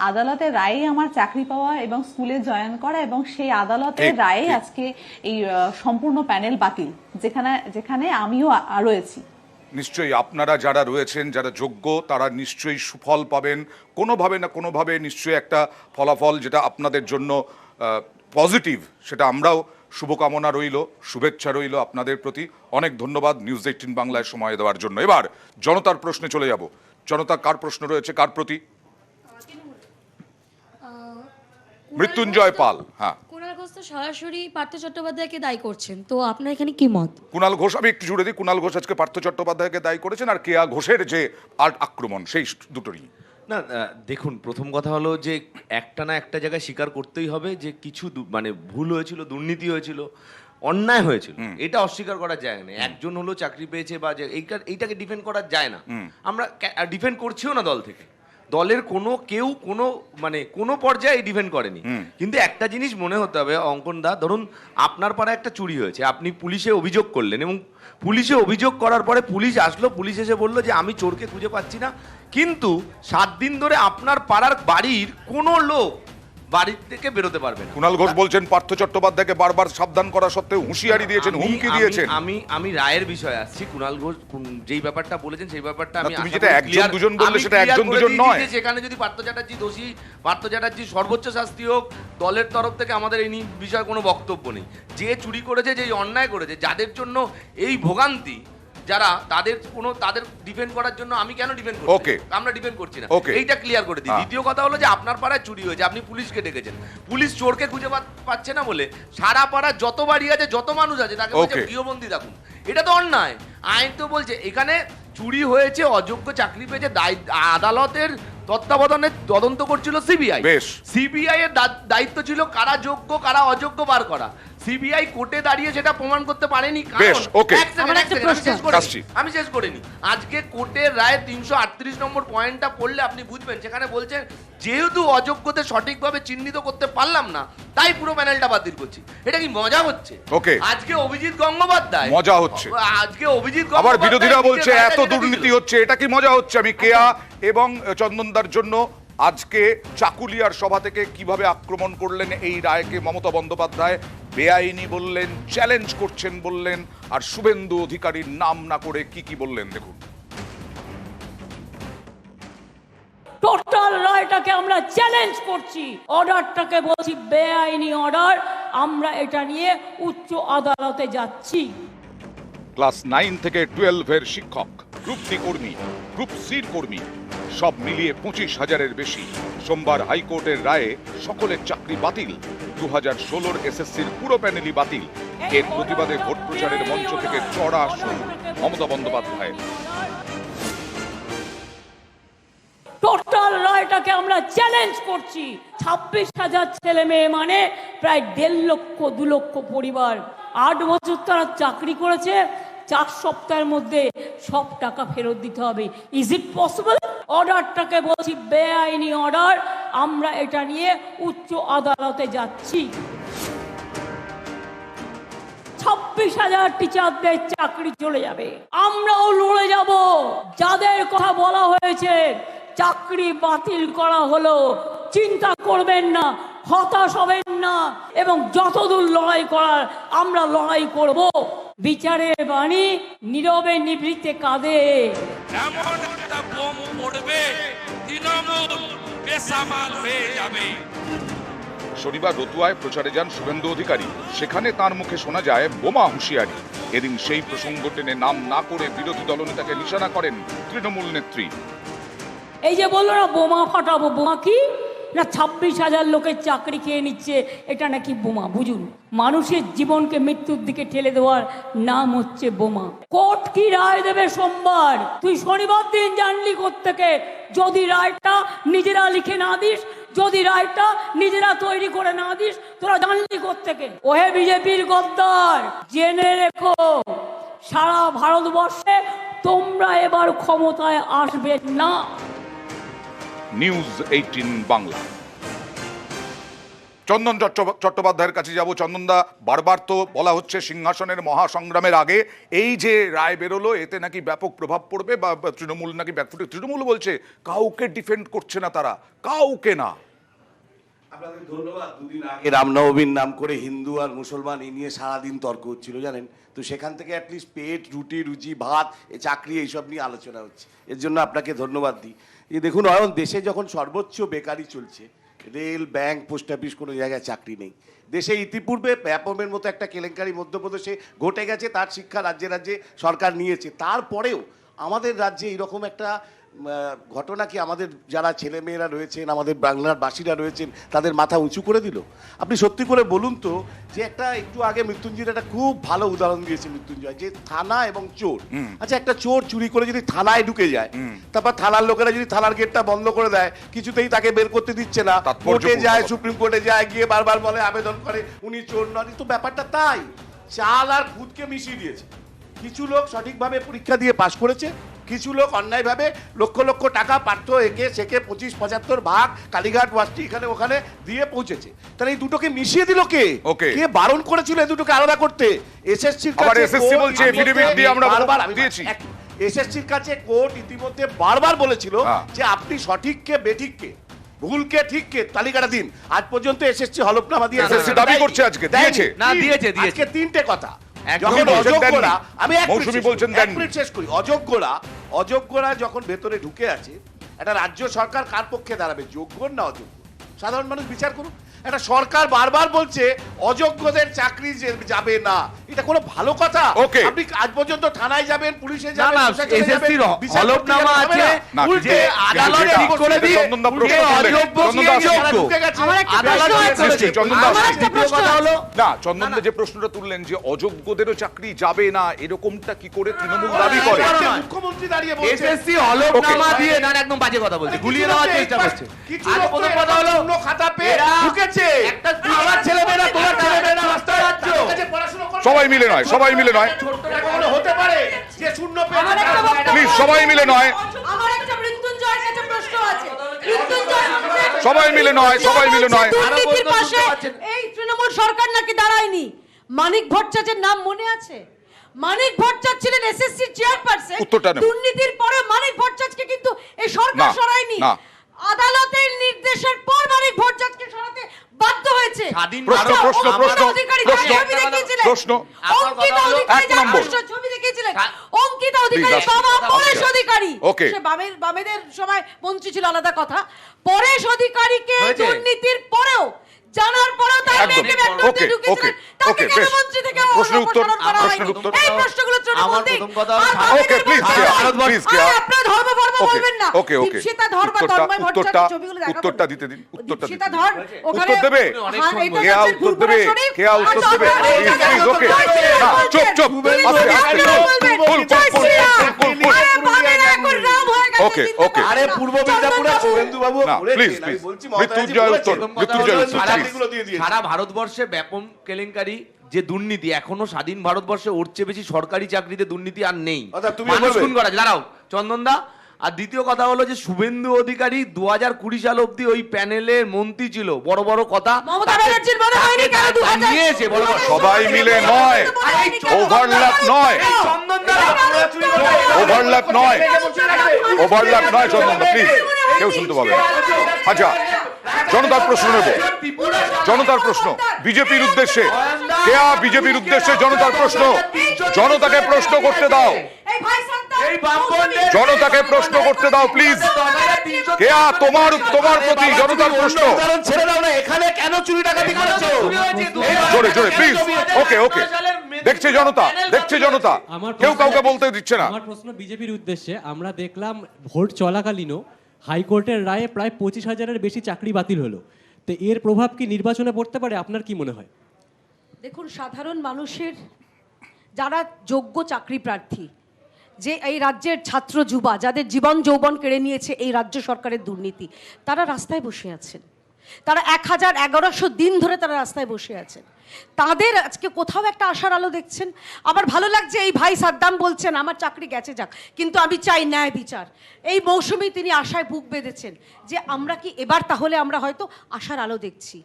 আদালতের রায়ে আমার চাকরি পাওয়া এবং স্কুলে জয়েন করা, এবং সেই আদালতের রায়ে আজকে এই সম্পূর্ণ প্যানেল বাতিল, যেখানে আমিও রয়েছি। নিশ্চয়ই আপনারা যারা রয়েছেন, যারা যোগ্য, তারা নিশ্চয়ই সুফল পাবেন কোনোভাবে না কোনোভাবে, নিশ্চয়ই একটা ফলাফল যেটা আপনাদের জন্য পজিটিভ, সেটা আমরাও শুভকামনা রইল, শুভেচ্ছা রইল আপনাদের প্রতি। অনেক ধন্যবাদ নিউজ 18 বাংলায় সময় দেওয়ার জন্য। এবার জনতার প্রশ্নে চলে যাব। জনতা কার প্রশ্ন রয়েছে, কার প্রতি? মৃত্যুঞ্জয় পাল। হ্যাঁ, কুণাল ঘোষ তো সরাসরি পার্থ চট্টোপাধ্যায়কে দায়ী করছেন, তো আপনার এখানে কি মত? কুণাল ঘোষ, আমি একটু জুড়ে দিই, কুণাল ঘোষ আজকে পার্থ চট্টোপাধ্যায়কে দায়ী করেছেন, আর কেয়া ঘোষের যে আক্রমণ, সেই দুটোরই। না দেখুন, প্রথম কথা হলো যে একটা না একটা জায়গায় স্বীকার করতেই হবে যে কিছু মানে ভুল হয়েছিল, দুর্নীতি হয়েছিল, অন্যায় হয়েছিল, এটা অস্বীকার করা যায় না। একজন হলো চাকরি পেয়েছে বা এইটাকে ডিফেন্ড করা যায় না, আমরা ডিফেন্ড করছিও না দল থেকে, দলের কেউ কোনো পর্যায়ে ডিফেন্ড করেনি। কিন্তু একটা জিনিস মনে হতে হবে অঙ্কন দা, ধরুন আপনার পাড়ায় একটা চুরি হয়েছে, আপনি পুলিশে অভিযোগ করলেন এবং পুলিশে অভিযোগ করার পরে পুলিশ আসলো, পুলিশ এসে বললো যে আমি চোরকে খুঁজে পাচ্ছি না, কিন্তু 7 দিন ধরে আপনার পাড়ার বাড়ির কোনো লোক বাড়ি থেকে বেরোতে পারবে না। কুণাল ঘোষ বলছেন পার্থ চট্টোপাধ্যায়কে বারবার সাবধান করা সত্ত্বেও হুঁশিয়ারি দিয়েছেন, হুমকি দিয়েছেন। আমি রায়ের বিষয়ে আসছি। কুণাল ঘোষ যেই ব্যাপারটা বলেছেন সেই ব্যাপারটা আমি তুমি যেটা একজন দুজন বললে সেটা একজন দুজন নয়। সেখানে যদি পার্থ চ্যাটার্জি দোষী, পার্থ চ্যাটার্জি সর্বোচ্চ শাস্তি হোক, দলের তরফ থেকে আমাদের এই বিষয়ে কোনো বক্তব্য নেই। যে চুরি করেছে, যে অন্যায় করেছে, যাদের জন্য এই ভোগান্তি, যারা তাদের ডিফেন্ড করার জন্য আমি কেন ডিফেন্ড করছি? ওকে, আমরা ডিফেন্ড করছি না, এইটা ক্লিয়ার করে দিই। দ্বিতীয় কথা হলো যে আপনার পাড়ায় চুরি হয়েছে, আপনি পুলিশকে ডেকেছেন, পুলিশ চোরকে খুঁজে পাচ্ছে না বলে সারা পাড়া যত বাড়ি আছে, যত মানুষ আছে, তাকে বলছে গৃহবন্দী থাকুন। এটা তো অন্যায়। আইন তো বলছে এখানে চুরি হয়েছে, অযোগ্য চাকরি পেয়েছে, আদালতের তত্ত্বাবধানে তদন্ত করছিল সিবিআই। বেশ। সিবিআই এর দায়িত্ব ছিল কারা যোগ্য কারা অযোগ্য বার করা। সিবিআই কোর্টে দাঁড়িয়ে সেটা প্রমাণ করতে পারেনি। বেশ, ওকে। আমি শেষ করিনি। আজকে কোর্টের রায় 338 নম্বর পয়েন্টটা পড়লে আপনি বুঝবেন, সেখানে বলছেন যেহেতু অযোগ্যদের সঠিকভাবে চিহ্নিত করতে পারলাম না তাই পুরো প্যানেলটা বাতিল করছি। এটা কি মজা হচ্ছে? ওকে। আজকে অভিজিৎ গঙ্গোপাধ্যায় মজা হচ্ছে, আজকে অভিজিৎ আবার বিরোধীরা বলছে এত দুর্নীতি হচ্ছে, এটা কি মজা হচ্ছে? আমি কেয়া এবং চন্দনদার জন্য আজকে চাকুলিয়ার সভা থেকে কিভাবে আক্রমণ করলেন এই রায়কে মমতা বন্দ্যোপাধ্যায়, বেআইনি বললেন, চ্যালেঞ্জ করছেন বললেন, আর শুভেন্দু অধিকারীর নাম না করে কি কি বললেন দেখুন। টোটাল রায়টাকে আমরা চ্যালেঞ্জ করছি, অর্ডারটাকে বলছি বেআইনি অর্ডার, আমরা এটা নিয়ে উচ্চ আদালতে যাচ্ছি। ক্লাস 9 থেকে 12-এর শিক্ষক, গ্রুপ ডি কর্মী, গ্রুপ সির কর্মী সব মিলিয়ে 25,000-এর বেশি। সোমবার হাইকোর্টের রায়ে সকলের চাকরি বাতিল। 2016-র এসএসসির পুরো প্যানেলই বাতিল। এর প্রতিবাদে ভোট প্রচারের মঞ্চ থেকে চড়া সুর মমতা বন্দ্যোপাধ্যায়। টোটাল রায়টাকে আমরা চ্যালেঞ্জ করছি। 26,000 ছেলে মেয়ে মানে প্রায় 1.5 লক্ষ 2 লক্ষ পরিবার। 8 বছর তারা চাকরি করেছে, 4 সপ্তাহের মধ্যে সব টাকা ফেরত দিতে হবে। Is it possible? অর্ডারটাকে বলছি বেআইনি অর্ডার, আমরা এটা নিয়ে উচ্চ আদালতে যাচ্ছি। 26,000 টিচারদের চাকরি চলে যাবে, আমরাও লড়ে যাব। যাদের কথা বলা হয়েছে চাকরি বাতিল করা হলো, চিন্তা করবেন না, হতাশ হবেন না, এবং যতদূর লড়াই করার আমরা লড়াই করব। বিচারের বাণী নীরবে নিভৃতে কাঁদে। এমন একটা বোম পড়বে তৃণমূল বেসামাল হয়ে যাবে। শনিবার রতুয়ায় প্রচারে যান শুভেন্দু অধিকারী, সেখানে তার মুখে শোনা যায় বোমা হুঁশিয়ারি। এদিন সেই প্রসঙ্গ টেনে নাম না করে বিরোধী দলনেতাকে নিশানা করেন তৃণমূল নেত্রী। এই যে বললো না বোমা ফাটাবো, বোমা কি না 26,000 লোকের চাকরি খেয়ে নিচ্ছে, এটা নাকি বোমা। বুঝুন, মানুষের জীবনকে মৃত্যুর দিকে ঠেলে দেওয়ার নাম হচ্ছে বোমা। কোর্ট কি রায় দেবে সোমবার? তুই শনিবার দিন জানলি কোত্থেকে? যদি রায়টা নিজেরা লিখে না দিস, যদি রায়টা নিজেরা তৈরি করে না দিস, তোরা জানলি কোত্থেকে? ওহে বিজেপির গদ্দার, জেনে রেখো সারা ভারতবর্ষে তোমরা এবার ক্ষমতায় আসবে না। নিউজ 18 বাংলা। চন্দন চট্টোপাধ্যায়ের কাছে যাব। চন্দনদা, বারবার তো বলা হচ্ছে সিংহাসনের মহাসংগ্রামের আগে এই যে রায় বেরোলো এতে নাকি ব্যাপক প্রভাব পড়বে বা তৃণমূল নাকি ব্যাকফুটে। তৃণমূল বলছে কাউকে ডিফেন্ড করছে না, তারা কাউকে না। আপনাদের ধন্যবাদ। দুদিন আগে রামনবমীর নাম করে হিন্দু আর মুসলমান এই নিয়ে সারাদিন তর্ক হচ্ছিল জানেন তো, সেখান থেকে অ্যাটলিস্ট পেট, রুটি, রুজি, ভাত, চাকরি এইসব নিয়ে আলোচনা হচ্ছে, এর জন্য আপনাকে ধন্যবাদ দিই। এই দেখুন, এখন দেশে যখন সর্বোচ্চ বেকারি চলছে, রেল, ব্যাংক, পোস্ট অফিস, কোনো জায়গায় চাকরি নেই। দেশে ইতিপূর্বে ব্যাপমের মতো একটা কেলেঙ্কারি মধ্যপ্রদেশে ঘটে গেছে, তার শিক্ষা রাজ্যে রাজ্যে সরকার নিয়েছে। তারপরেও আমাদের রাজ্যে এইরকম একটা ঘটনা কি আমাদের যারা ছেলেমেয়েরা রয়েছেন, আমাদের বাংলার বাসীরা রয়েছেন, তাদের মাথা উঁচু করে দিল? আপনি সত্যি করে বলুন তো, যে একটা একটু আগে মৃত্যুঞ্জয় একটা খুব ভালো উদাহরণ দিয়েছে মৃত্যুঞ্জয়, যে থানা এবং চোর। আচ্ছা, একটা চোর চুরি করে যদি থানায় ঢুকে যায়, তারপর থানার লোকেরা যদি থানার গেটটা বন্ধ করে দেয়, কিছুতেই তাকে বের করতে দিচ্ছে না, কোর্টে যায়, সুপ্রিম কোর্টে যায়, গিয়ে বারবার বলে, আবেদন করে উনি চোর নন, তো ব্যাপারটা তাই। চাল আর খুদকে মিশিয়ে দিয়েছে। কিছু লোক সঠিকভাবে পরীক্ষা দিয়ে পাশ করেছে, কিছু লোক অন্যায়ভাবে লক্ষ লক্ষ টাকা পার্থ একে সেকে 25-75 ভাগ কালীঘাট, ওয়াস্টি, এখানে ওখানে দিয়ে পৌঁছেছে। তাহলে এই দুটোকে মিশিয়ে দিল কে? কে বারণ করেছিল এই দুটোকে আলাদা করতে? এসএসসির কাছে এসএসসি বলছে এফিডেভিট দিয়ে আমরা বারবার দিয়েছি। এসএসসির কাছে কোর্ট ইতিমধ্যে বারবার বলেছিল যে আপনি সঠিককে বেঠিককে, ভুলকে ঠিককে তালিকাটা দিন। আজ পর্যন্ত এসএসসি হলফনামা দিয়ে এসএসসি দাবি করছে আজকে দিয়েছে না, দিয়েছে। আজকে 3টে কথা। যখন অযোগ্যরা, আমি মৌসুমী বলছেন দেন, শেষ করি। অযোগ্যরা যখন ভেতরে ঢুকে আছে, একটা রাজ্য সরকার কার পক্ষে দাঁড়াবে, যোগ্য না অযোগ্য? সাধারণ মানুষ বিচার করুন। একটা সরকার বারবার বলছে অযোগ্যদের চাকরি যাবে না, এটা কোনো ভালো কথা? Okay. আপনি আজ পর্যন্ত থানায় যাবেন, পুলিশে না, যাবেন, না, প্রশাসনে SSC র যাবেন, বিচার করতে হলফনামা যাবেন, হবে আছে, না? উল্টে আদালত ঠিক করে দিয়ে চন্দনদা প্রশ্ন উল্টে তুললেন। অযোগ্য চন্দনদা কে যোগ্য? ঢুকে গেছে। আমার একটা আদালত প্রশ্ন ঠিক আছে। করেছে। চন্দনদা, আমার একটা দ্বিতীয় প্রশ্ন কথা হলো না, চন্দনদা যে প্রশ্নটা তুললেন যে অযোগ্যদেরও চাকরি যাবে না, এরকমটা কি করে তৃণমূল দাবি করে? মুখ্যমন্ত্রী দাঁড়িয়ে বলছে এসএসসি হলফনামা দিয়ে না একদম বাজে কথা বলছে, গুলিয়ে দেওয়ার চেষ্টা করছে। কিছু আর লোক প্রথম তো কথা হলো শূন্য খাতা পেয়ে এরা ঢুকেছে। একটা আমার ছেলেমেয়েরা, তোমার ছেলেমেয়েরা রাস্তায় রাজ্য পড়াশোনা করবে। সবাই মিলে নয়, সবাই মিলে নয়, ছোট্ট টাকাগুলো হতে পারে যে শূন্য পেয়েছে। প্লিজ সবাই মিলে নয়, আমার একটা মৃত্যুঞ্জয়ের কাছে প্রশ্ন আছে। মৃত্যুঞ্জয় বলছে, সবাই মিলে নয়, সবাই মিলে নয়। দুর্নীতির পাশে এই তৃণমূল সরকার নাকি দাঁড়ায়নি। মানিক ভট্টাচার্যের নাম মনে আছে? মানিক ভট্টাচার্য ছিলেন এসএসসি চেয়ারপারসন। উত্তরটা নেব। দুর্নীতির পরে মানিক ভট্টাচার্যকে কিন্তু এই সরকার না, সরায়নি। না। আদালতের নির্দেশের পর মানিক ভট্টাচার্যকে সরাতে বাধ্য হয়েছে। স্বাধীন প্রশ্ন, ভারত- প্রশ্ন, আমরা- প্রশ্ন, অধিকারী প্রশ্ন, ছবি দেখিয়েছিলেন। প্রশ্ন। অঙ্কিতা আমার কথা হলো, অধিকারী এক যার নম্বর। প্রশ্ন ছবি দেখিয়েছিলেন। অঙ্কিতা অধিকারী Please, বাবা আচ্ছা। পরেশ অধিকারী। Okay. সে বামেদের সময় মন্ত্রী ছিল, আলাদা কথা। পরেশ অধিকারীকে হয়েছে? দুর্নীতির পরেও জানার পরেও তার একদম। মেয়েকে ব্যাকডোর দিয়ে Okay, ঢুকিয়েছিলেন। okay, তাকে okay, কেন বেশ। মন্ত্রী থেকে প্রশ্নের উত্তর, অপসারণ করা প্রশ্নের হয়নি? উত্তর। এই প্রশ্নগুলো আমার তৃণমূল দিক। প্রথম কথা হলো, আর বামেদের Okay, please, বলছে, Kia, আর please, Kia. আপনারা ধর্ম বর্ম Okay, বলবেন না। okay, okay. দীপশিতা ধর বা তন্ময় ভট্টাচার্যের ছবিগুলো দেখাবো। উত্তরটা দিতে দিন, উত্তরটা দিতে দীপশিতা দিন। ধর ওখানে উত্তর দেবে? হ্যাঁ, এটা কেয়া হচ্ছে উত্তর দেবে? ফুরফুরা শরীফ। কেয়া উত্তর আর দেবে? তন্ময় প্লিজ, প্লিজ, ভট্টাচার্য ওকে। জয় শ্রীরাম না, বলছেন। চুপ, চুপ। তুমি আস্তে, জয় আস্তে, শ্রীরাম কুল, বলবেন। কুল, কুল, জয় কুল, শ্রীরাম। কুল, কুল, কুল। আরে বামেরা এখন রাম হয়ে গেছে। Okay, okay. আরে পূর্ব মিদনাপুরে শুভেন্দু বাবু না, বলেছেন, প্লিজ, আমি প্লিজ। বলছি মমতা মৃত্যুঞ্জয় ব্যানার্জি উত্তর, বলেছেন। মৃত্যুঞ্জয় উত্তর, সারা please। দিকগুলো দিয়ে দিয়েছে। সারা ভারতবর্ষে ব্যাপক কেলেঙ্কারি, যে দুর্নীতি এখনো স্বাধীন ভারতবর্ষে ওর চেয়ে বেশি সরকারি চাকরিতে দুর্নীতি আর নেই। অর্থাৎ তুমি মানুষ বলবে? খুন করা, দাঁড়াও চন্দনদা। আর দ্বিতীয় কথা হলো যে শুভেন্দু অধিকারী 2020 সাল অব্দি ওই প্যানেলের মন্ত্রী ছিল, বড় বড় কথা মমতা ব্যানার্জির মনে হয়নি কেন 2000 নিয়েছে বড় বড় সবাই মিলে নয়, ওভারল্যাপ নয়, ওভারল্যাপ নয়, ওভারল্যাপ নয় চন্দনদা, প্লিজ, কেউ শুনতে পাবে না। আচ্ছা, জনতার প্রশ্ন নেব, জনতার প্রশ্ন বিজেপির উদ্দেশ্যে। কেয়া বিজেপির উদ্দেশ্যে জনতার প্রশ্ন, জনতাকে প্রশ্ন করতে দাও, এই ভাই সান্তা এই বামপন্থী জনতাকে প্রশ্ন করতে দাও প্লিজ। কেয়া তোমার প্রতি জনতার প্রশ্ন। ছেড়ে দাও না, এখানে কেন চুরি ডাকাতি করেছো? জোরে জোরে প্লিজ। ওকে ওকে, দেখছে জনতা, দেখছে জনতা, কেউ কাউকে বলতে দিচ্ছে না। আমার প্রশ্ন বিজেপির উদ্দেশ্যে। আমরা দেখলাম ভোট চলাকালীনও হাইকোর্টের রায়ে প্রায় 25,000-এর বেশি চাকরি বাতিল হলো। তো এর প্রভাব কি নির্বাচনে পড়তে পারে, আপনার কি মনে হয়? দেখুন, সাধারণ মানুষের যারা যোগ্য চাকরি প্রার্থী, যে এই রাজ্যের ছাত্র যুবা যাদের জীবন যৌবন কেড়ে নিয়েছে এই রাজ্য সরকারের দুর্নীতি, তারা রাস্তায় বসে আছেন। তারা 1100 দিন ধরে তারা রাস্তায় বসে আছেন। তাদের আজকে কোথাও একটা আশার আলো দেখছেন। আমার ভালো লাগছে এই ভাই সাদ্দাম বলছেন আমার চাকরি গেছে যাক, কিন্তু আমি চাই ন্যায় বিচার। এই মৌসুমে তিনি আশায় বুক বেঁধেছেন যে আমরা কি এবার তাহলে আমরা হয়তো আশার আলো দেখছি।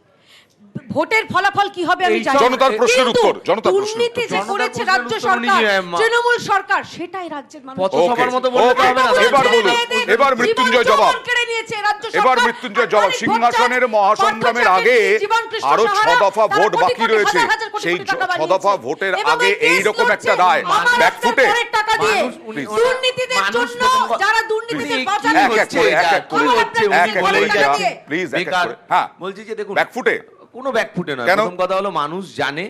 ভোটের ফলাফল কি হবে আমি জানি না। জনতার প্রশ্নের কিন্তু উত্তর, জনতার প্রশ্নের দুর্নীতি যে জনতার করেছে প্রশ্নের রাজ্য উত্তর উনি সরকার, দিয়ে- তৃণমূল সরকার, সেটাই রাজ্যের মানুষ পথসভার মতো বলতে ওকে, হবে না। এবার বলুন, এবার মৃত্যুঞ্জয় জবাব। কেড়ে নিয়েছে রাজ্য সরকার। এবার মৃত্যুঞ্জয় জবাব। সিংহাসনের মহাসংগ্রামের আগে আরো 6 দফা ভোট বাকি রয়েছে, সেই 6 দফা ভোটের আগে এইরকম একটা রায় ব্যাকফুটে। দুর্নীতিদের জন্য যারা দুর্নীতিদের বাঁচানো এক এক করে, এক এক করে, এক এক করে, প্লিজ এক এক করে। হ্যাঁ, বলছি যে দেখুন ব্যাকফুটে কোনো ব্যাকফুটে নয়। কেন? প্রথম কথা হলো মানুষ জানে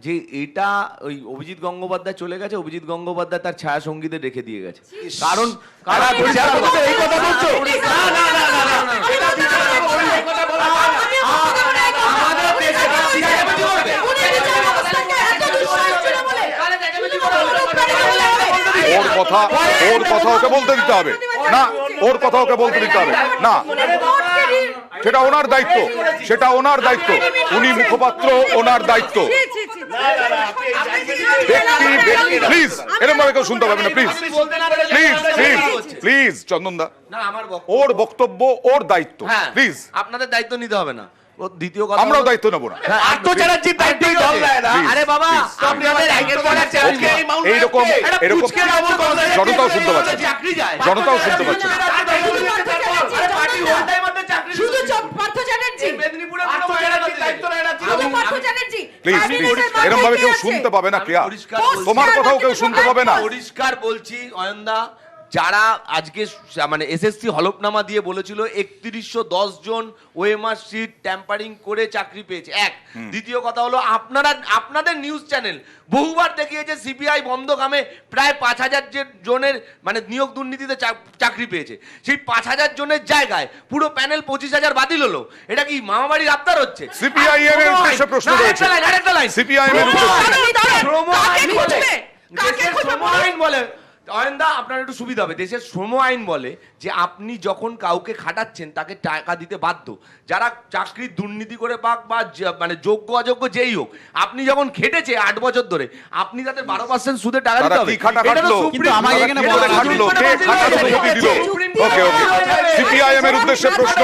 যে এটা ওই অভিজিৎ গঙ্গোপাধ্যায় চলে গেছে, অভিজিৎ গঙ্গোপাধ্যায় তার ছায়া সঙ্গীদের রেখে দিয়ে গেছে। কারণ কারা বিচার করতে এই কথা বলছো? না না না না না, না এটা বিচার করতে এই কথা বলা আমাদের দেশে বিচারপতি করবে। ওর কথা ওকে বলতে দিতে হবে না, ওর কথা ওকে বলতে দিতে হবে না, সেটা ওনার দায়িত্ব, সেটা ওনার দায়িত্ব, উনি মুখপাত্র, ওনার দায়িত্ব। প্লিজ এরকম ভাবে কেউ শুনতে পাবে না, প্লিজ প্লিজ প্লিজ প্লিজ চন্দনদা, ওর বক্তব্য, ওর দায়িত্ব, প্লিজ আপনাদের দায়িত্ব নিতে হবে না। দ্বিতীয় কথা আমরাও দায়িত্ব নেব না। আত্মচারাজির দায়িত্বই দল নেয় না। আরে বাবা, আপনাদের একের পর এক চাকরি এইরকম এরকম জনতাও শুনতে পাচ্ছে, জনতাও শুনতে পাচ্ছে। শুধু পার্থ চ্যাটার্জি, শুধু পার্থ চ্যাটার্জি, প্লিজ প্লিজ এরকম ভাবে কেউ শুনতে পাবে না। কেয়া তোমার কথাও কেউ শুনতে পাবে না। পরিষ্কার বলছি অয়নদা, যারা আজকে মানে এসএসসি হলফনামা দিয়ে বলেছিল 3110 জন ওএমআর সিট ট্যাম্পারিং করে চাকরি পেয়েছে। দ্বিতীয় কথা হলো আপনাদের নিউজ চ্যানেল বহুবার দেখিয়েছে সিপিআই বন্ধকামে প্রায় 5000 জনের মানে নিয়োগ দুর্নীতিতে চাকরি পেয়েছে। সেই 5000 জনের জায়গায় পুরো প্যানেল 25000 বাতিল হলো। এটা কি মামাবাড়ির আবদার হচ্ছে? সিপিআইএম এর উদ্দেশ্যে প্রশ্ন রয়েছে। সিপিআইএম এর আইন বলে অয়নদা আপনার একটু সুবিধা হবে, দেশের শ্রম আইন বলে যে আপনি যখন কাউকে খাটাচ্ছেন তাকে টাকা দিতে বাধ্য, যারা চাকরির দুর্নীতি করে পাক বা মানে যোগ্য অযোগ্য যেই হোক, আপনি যখন খেটেছে 8 বছর ধরে আপনি তাদের 12% সুদে টাকা দিতে হবে। কিন্তু আমাকে এখানে বলে খাটলো কে খাটালো গতি দিল। ওকে ওকে সিপিআইএম এর উদ্দেশ্যে প্রশ্ন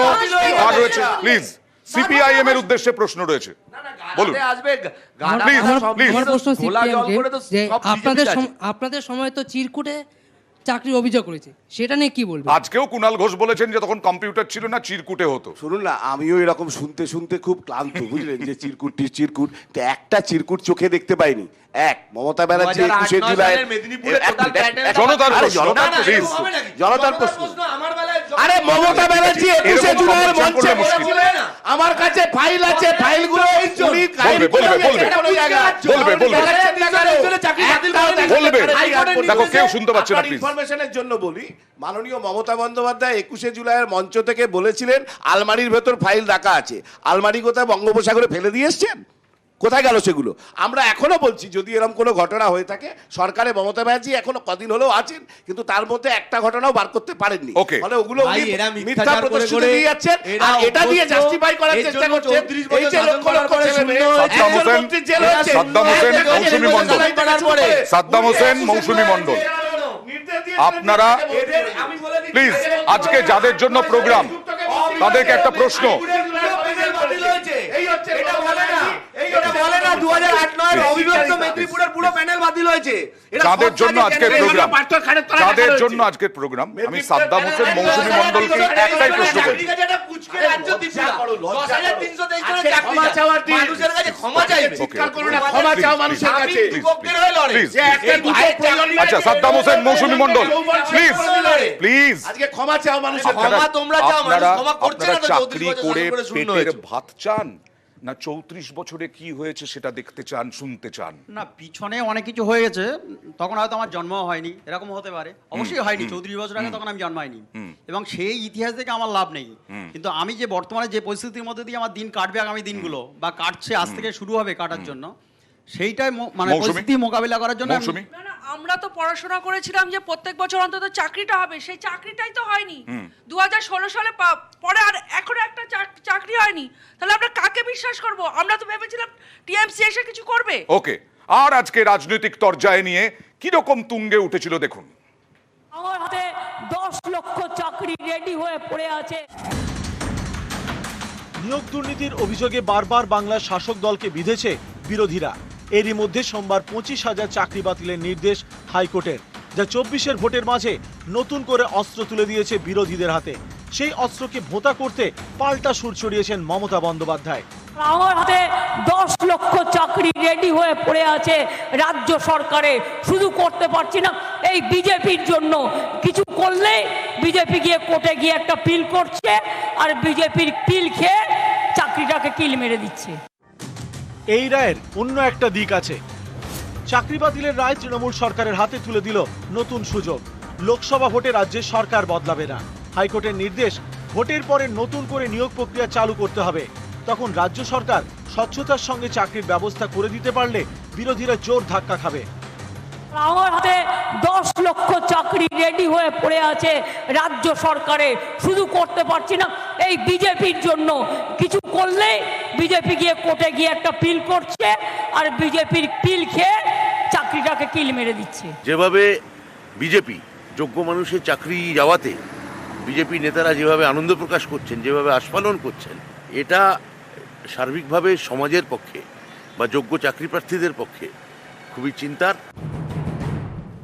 আর রয়েছে প্লিজ। সিপিআইএম এর উদ্দেশ্যে প্রশ্ন রয়েছে, বলুন। আমার প্রশ্ন সিপিএমকে যে আপনাদের সময় তো চিরকুটে চাকরির অভিযোগ করেছে, সেটা নিয়ে কি বলবেন? আজকেও কুণাল ঘোষ বলেছেন যে তখন কম্পিউটার ছিল না, চিরকুটে হতো। শুনুন না, আমিও এরকম শুনতে শুনতে খুব ক্লান্ত, বুঝলেন, যে চিরকুট তো একটা চিরকুট চোখে দেখতে পাইনি। মমতা ব্যানার্জি 21 জুলাই জনতার প্রশ্ন, আরে মমতা ব্যানার্জি 21 জুলাইয়ের মঞ্চে বলেছিলেন আমার কাছে ফাইল আছে, ফাইলগুলো ইনফরমেশনের জন্য বলি, মাননীয় মমতা বন্দ্যোপাধ্যায় 21 জুলাইয়ের মঞ্চ থেকে বলেছিলেন আলমারির ভেতর ফাইল রাখা আছে। আলমারি কোথায় বঙ্গোপসাগরে ফেলে দিয়ে এসছেন? কোথায় গেল সেগুলো? আমরা এখনো বলছি যদি এরকম কোনো ঘটনা হয়ে থাকে, সরকারে মমতা ব্যানার্জি এখনো কদিন হলেও আছেন, কিন্তু তার মধ্যে একটা ঘটনাও বার করতে পারেননি। ফলে ওগুলো মিথ্যা প্রতিশ্রুতি দিয়ে যাচ্ছেন, আর এটা দিয়ে জাস্টিফাই করার চেষ্টা করছেন এই যে লক্ষ লক্ষ ছেলে মেয়ে। সাদ্দাম হোসেন, মৌসুমী মণ্ডল, আপনারা প্লিজ আজকে যাদের জন্য প্রোগ্রাম তাদেরকে একটা প্রশ্ন, যাদের জন্য আজকের প্রোগ্রাম, আমি সাদ্দাম হোসেন, মৌসুমী মণ্ডলকে একটাই প্রশ্ন করি, আচ্ছা সাদ্দাম হোসেন, মৌসুমী মণ্ডল প্লিজ প্লিজ ক্ষমা চাও মানুষের, আপনারা চাকরি করে পেটের ভাত চান না 34 বছরে কি হয়েছে সেটা দেখতে চান, শুনতে চান? না, পিছনে অনেক কিছু হয়ে গেছে, তখন হয়তো আমার জন্ম হয়নি, এরকম হতে পারে। অবশ্যই হয়নি, 34 বছর আগে তখন আমি জন্মাইনি, এবং সেই ইতিহাস থেকে আমার লাভ নেই। কিন্তু আমি যে বর্তমানে যে পরিস্থিতির মধ্যে দিয়ে আমার দিন কাটবে আগামী দিনগুলো, বা কাটছে, আজ থেকে শুরু হবে কাটার জন্য, সেইটাই মানে পরিস্থিতি মোকাবিলা করার জন্য। আমরা তো পড়াশোনা করেছিলাম যে প্রত্যেক বছর অন্তত চাকরিটা হবে, সেই চাকরিটাই তো হয়নি। 2016 সালে পরে আর এখনো একটা চাকরি হয়নি, তাহলে আমরা কাকে বিশ্বাস করব? আমরা তো ভেবেছিলাম টিএমসি এসে কিছু করবে। ওকে, আর আজকে রাজনৈতিক তরজায় নিয়ে কি রকম তুঙ্গে উঠেছিল দেখুন। আমার হাতে 10 লক্ষ চাকরি রেডি হয়ে পড়ে আছে। নিয়োগ দুর্নীতির অভিযোগে বারবার বাংলার শাসক দলকে বিঁধেছে বিরোধীরা। এরই মধ্যে সোমবার 25,000 চাকরি বাতিলের নির্দেশ হাইকোর্টের, যা 24-এর ভোটের মাঝে নতুন করে অস্ত্র তুলে দিয়েছে বিরোধীদের হাতে। সেই অস্ত্রকে ভোঁতা করতে পাল্টা সুর ছড়িয়েছেন মমতা বন্দ্যোপাধ্যায়। আমার হাতে 10 লক্ষ চাকরি রেডি হয়ে পড়ে আছে রাজ্য সরকারে, শুধু করতে পারছি না এই বিজেপির জন্য। কিছু করলে বিজেপি গিয়ে কোর্টে গিয়ে একটা পিল করছে, আর বিজেপির পিল খেয়ে চাকরিটাকে কিল মেরে দিচ্ছে। এই রায়ের অন্য একটা দিক আছে। চাকরি বাতিলের রায় তৃণমূল সরকারের হাতে তুলে দিল নতুন সুযোগ। লোকসভা ভোটে রাজ্যে সরকার বদলাবে না। হাইকোর্টের নির্দেশ, ভোটের পরে নতুন করে নিয়োগ প্রক্রিয়া চালু করতে হবে। তখন রাজ্য সরকার স্বচ্ছতার সঙ্গে চাকরির ব্যবস্থা করে দিতে পারলে বিরোধীরা জোর ধাক্কা খাবে। আমার হাতে 10 লক্ষ চাকরি রেডি হয়ে পড়ে আছে রাজ্য সরকারে, শুধু করতে পারছি না এই বিজেপির জন্য। কিছু করলে বিজেপি গিয়ে কোর্টে গিয়ে একটা পিল করছে, আর বিজেপির পিল খেয়ে চাকরিটাকে কিল মেরে দিচ্ছে। যেভাবে বিজেপি যোগ্য মানুষের চাকরি যাওয়াতে বিজেপি নেতারা যেভাবে আনন্দ প্রকাশ করছেন, যেভাবে আস্ফালন করছেন, এটা সার্বিকভাবে সমাজের পক্ষে বা যোগ্য চাকরি প্রার্থীদের পক্ষে খুবই চিন্তার।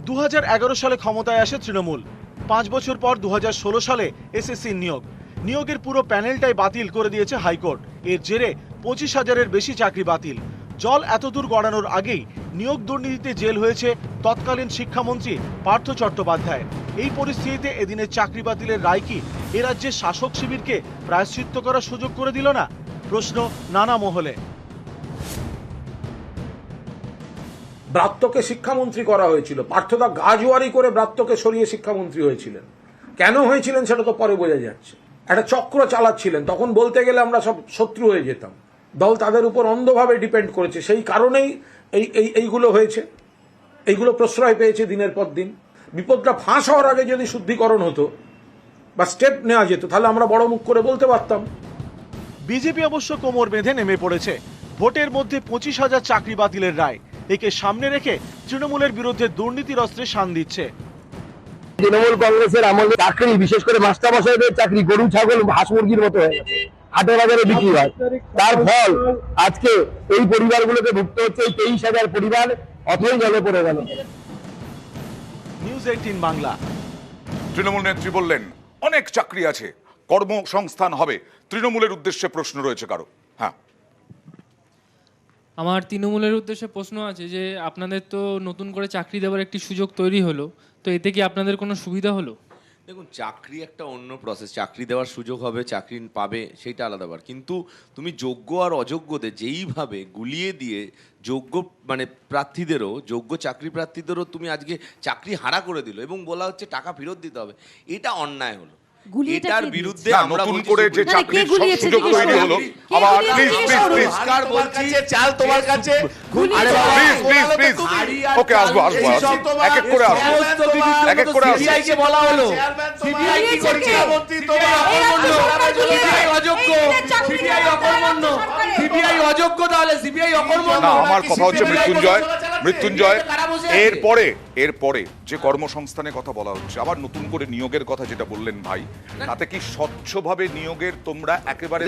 2011 সালে ক্ষমতায় আসে তৃণমূল। 5 বছর পর 2016 সালে এসএসসি নিয়োগের পুরো প্যানেলটাই বাতিল করে দিয়েছে হাইকোর্ট। এর জেরে 25,000-এর বেশি চাকরি বাতিল। জল এতদূর গড়ানোর আগেই নিয়োগ দুর্নীতিতে জেল হয়েছে তৎকালীন শিক্ষামন্ত্রী পার্থ চট্টোপাধ্যায়। এই পরিস্থিতিতে এদিনের চাকরি বাতিলের রায় কি এ রাজ্যের শাসক শিবিরকে প্রায়শ্চিত্ত করার সুযোগ করে দিল না? প্রশ্ন নানা মহলে। ব্রাত্যকে শিক্ষামন্ত্রী করা হয়েছিল, পার্থদা গাজুয়ারি করে ব্রাত্যকে সরিয়ে শিক্ষামন্ত্রী হয়েছিলেন। কেন হয়েছিলেন সেটা তো পরে বোঝা যাচ্ছে। একটা চক্র চালাচ্ছিলেন, তখন বলতে গেলে আমরা সব শত্রু হয়ে যেতাম। দল তাদের উপর অন্ধভাবে ডিপেন্ড করেছে, সেই কারণেই এইগুলো হয়েছে, এইগুলো প্রশ্রয় পেয়েছে দিনের পর দিন। বিপদটা ফাঁস হওয়ার আগে যদি শুদ্ধিকরণ হতো বা স্টেপ নেওয়া যেত, তাহলে আমরা বড় মুখ করে বলতে পারতাম। বিজেপি অবশ্য কোমর বেঁধে নেমে পড়েছে। ভোটের মধ্যে 25,000 চাকরি বাতিলের রায়, একে সামনে রেখে তৃণমূলের বিরুদ্ধে দুর্নীতির অস্ত্রে শান দিচ্ছে। তৃণমূল কংগ্রেসের আমলে চাকরি, বিশেষ করে মাস্টারমশাইদের চাকরি গরু ছাগল হাঁস মুরগির মতো হয়ে গেছে, হাটে বাজারে বিক্রি হয়। তার ফল আজকে এই পরিবারগুলোকে ভুগতে হচ্ছে। এই 23,000 পরিবার অথই জলে পড়ে গেল। নিউজ 18 বাংলা। তৃণমূল নেত্রী বললেন অনেক চাকরি আছে, কর্মসংস্থান হবে। তৃণমূলের উদ্দেশ্যে প্রশ্ন রয়েছে কারো? হ্যাঁ, আমার তৃণমূলের উদ্দেশ্যে প্রশ্ন আছে যে আপনাদের তো নতুন করে চাকরি দেওয়ার একটি সুযোগ তৈরি হলো, তো এতে কি আপনাদের কোনো সুবিধা হলো? দেখুন, চাকরি একটা অন্য প্রসেস। চাকরি দেওয়ার সুযোগ হবে, চাকরি পাবে, সেইটা আলাদা ব্যাপার। কিন্তু তুমি যোগ্য আর অযোগ্যদের যেইভাবে গুলিয়ে দিয়ে যোগ্য মানে প্রার্থীদেরও, যোগ্য চাকরি প্রার্থীদেরও তুমি আজকে চাকরি হারা করে দিল এবং বলা হচ্ছে টাকা ফেরত দিতে হবে, এটা অন্যায় হলো। এটার বিরুদ্ধে আমরা নতুন করে যে চাকরির সুযোগ তৈরি হলো, আবার প্লিজ বলছি চাল তোমার কাছে, প্লিজ ওকে আসবো এক এক করে আসবো, এক এক করে আসবো। সিবিআই কে বলা হলো, সিবিআই কি করছে? সিবিআই অযোগ্য, সিবিআই অকর্মণ্য, সিবিআই অযোগ্য, তাহলে সিবিআই অকর্মণ্য না। আমার কথা হচ্ছে মৃত্যুঞ্জয় এরপরে যে কর্মসংস্থানের কথা বলা হচ্ছে, আবার নতুন করে নিয়োগের কথা যেটা বললেন ভাই, তাতে কি স্বচ্ছভাবে নিয়োগের তোমরা একেবারে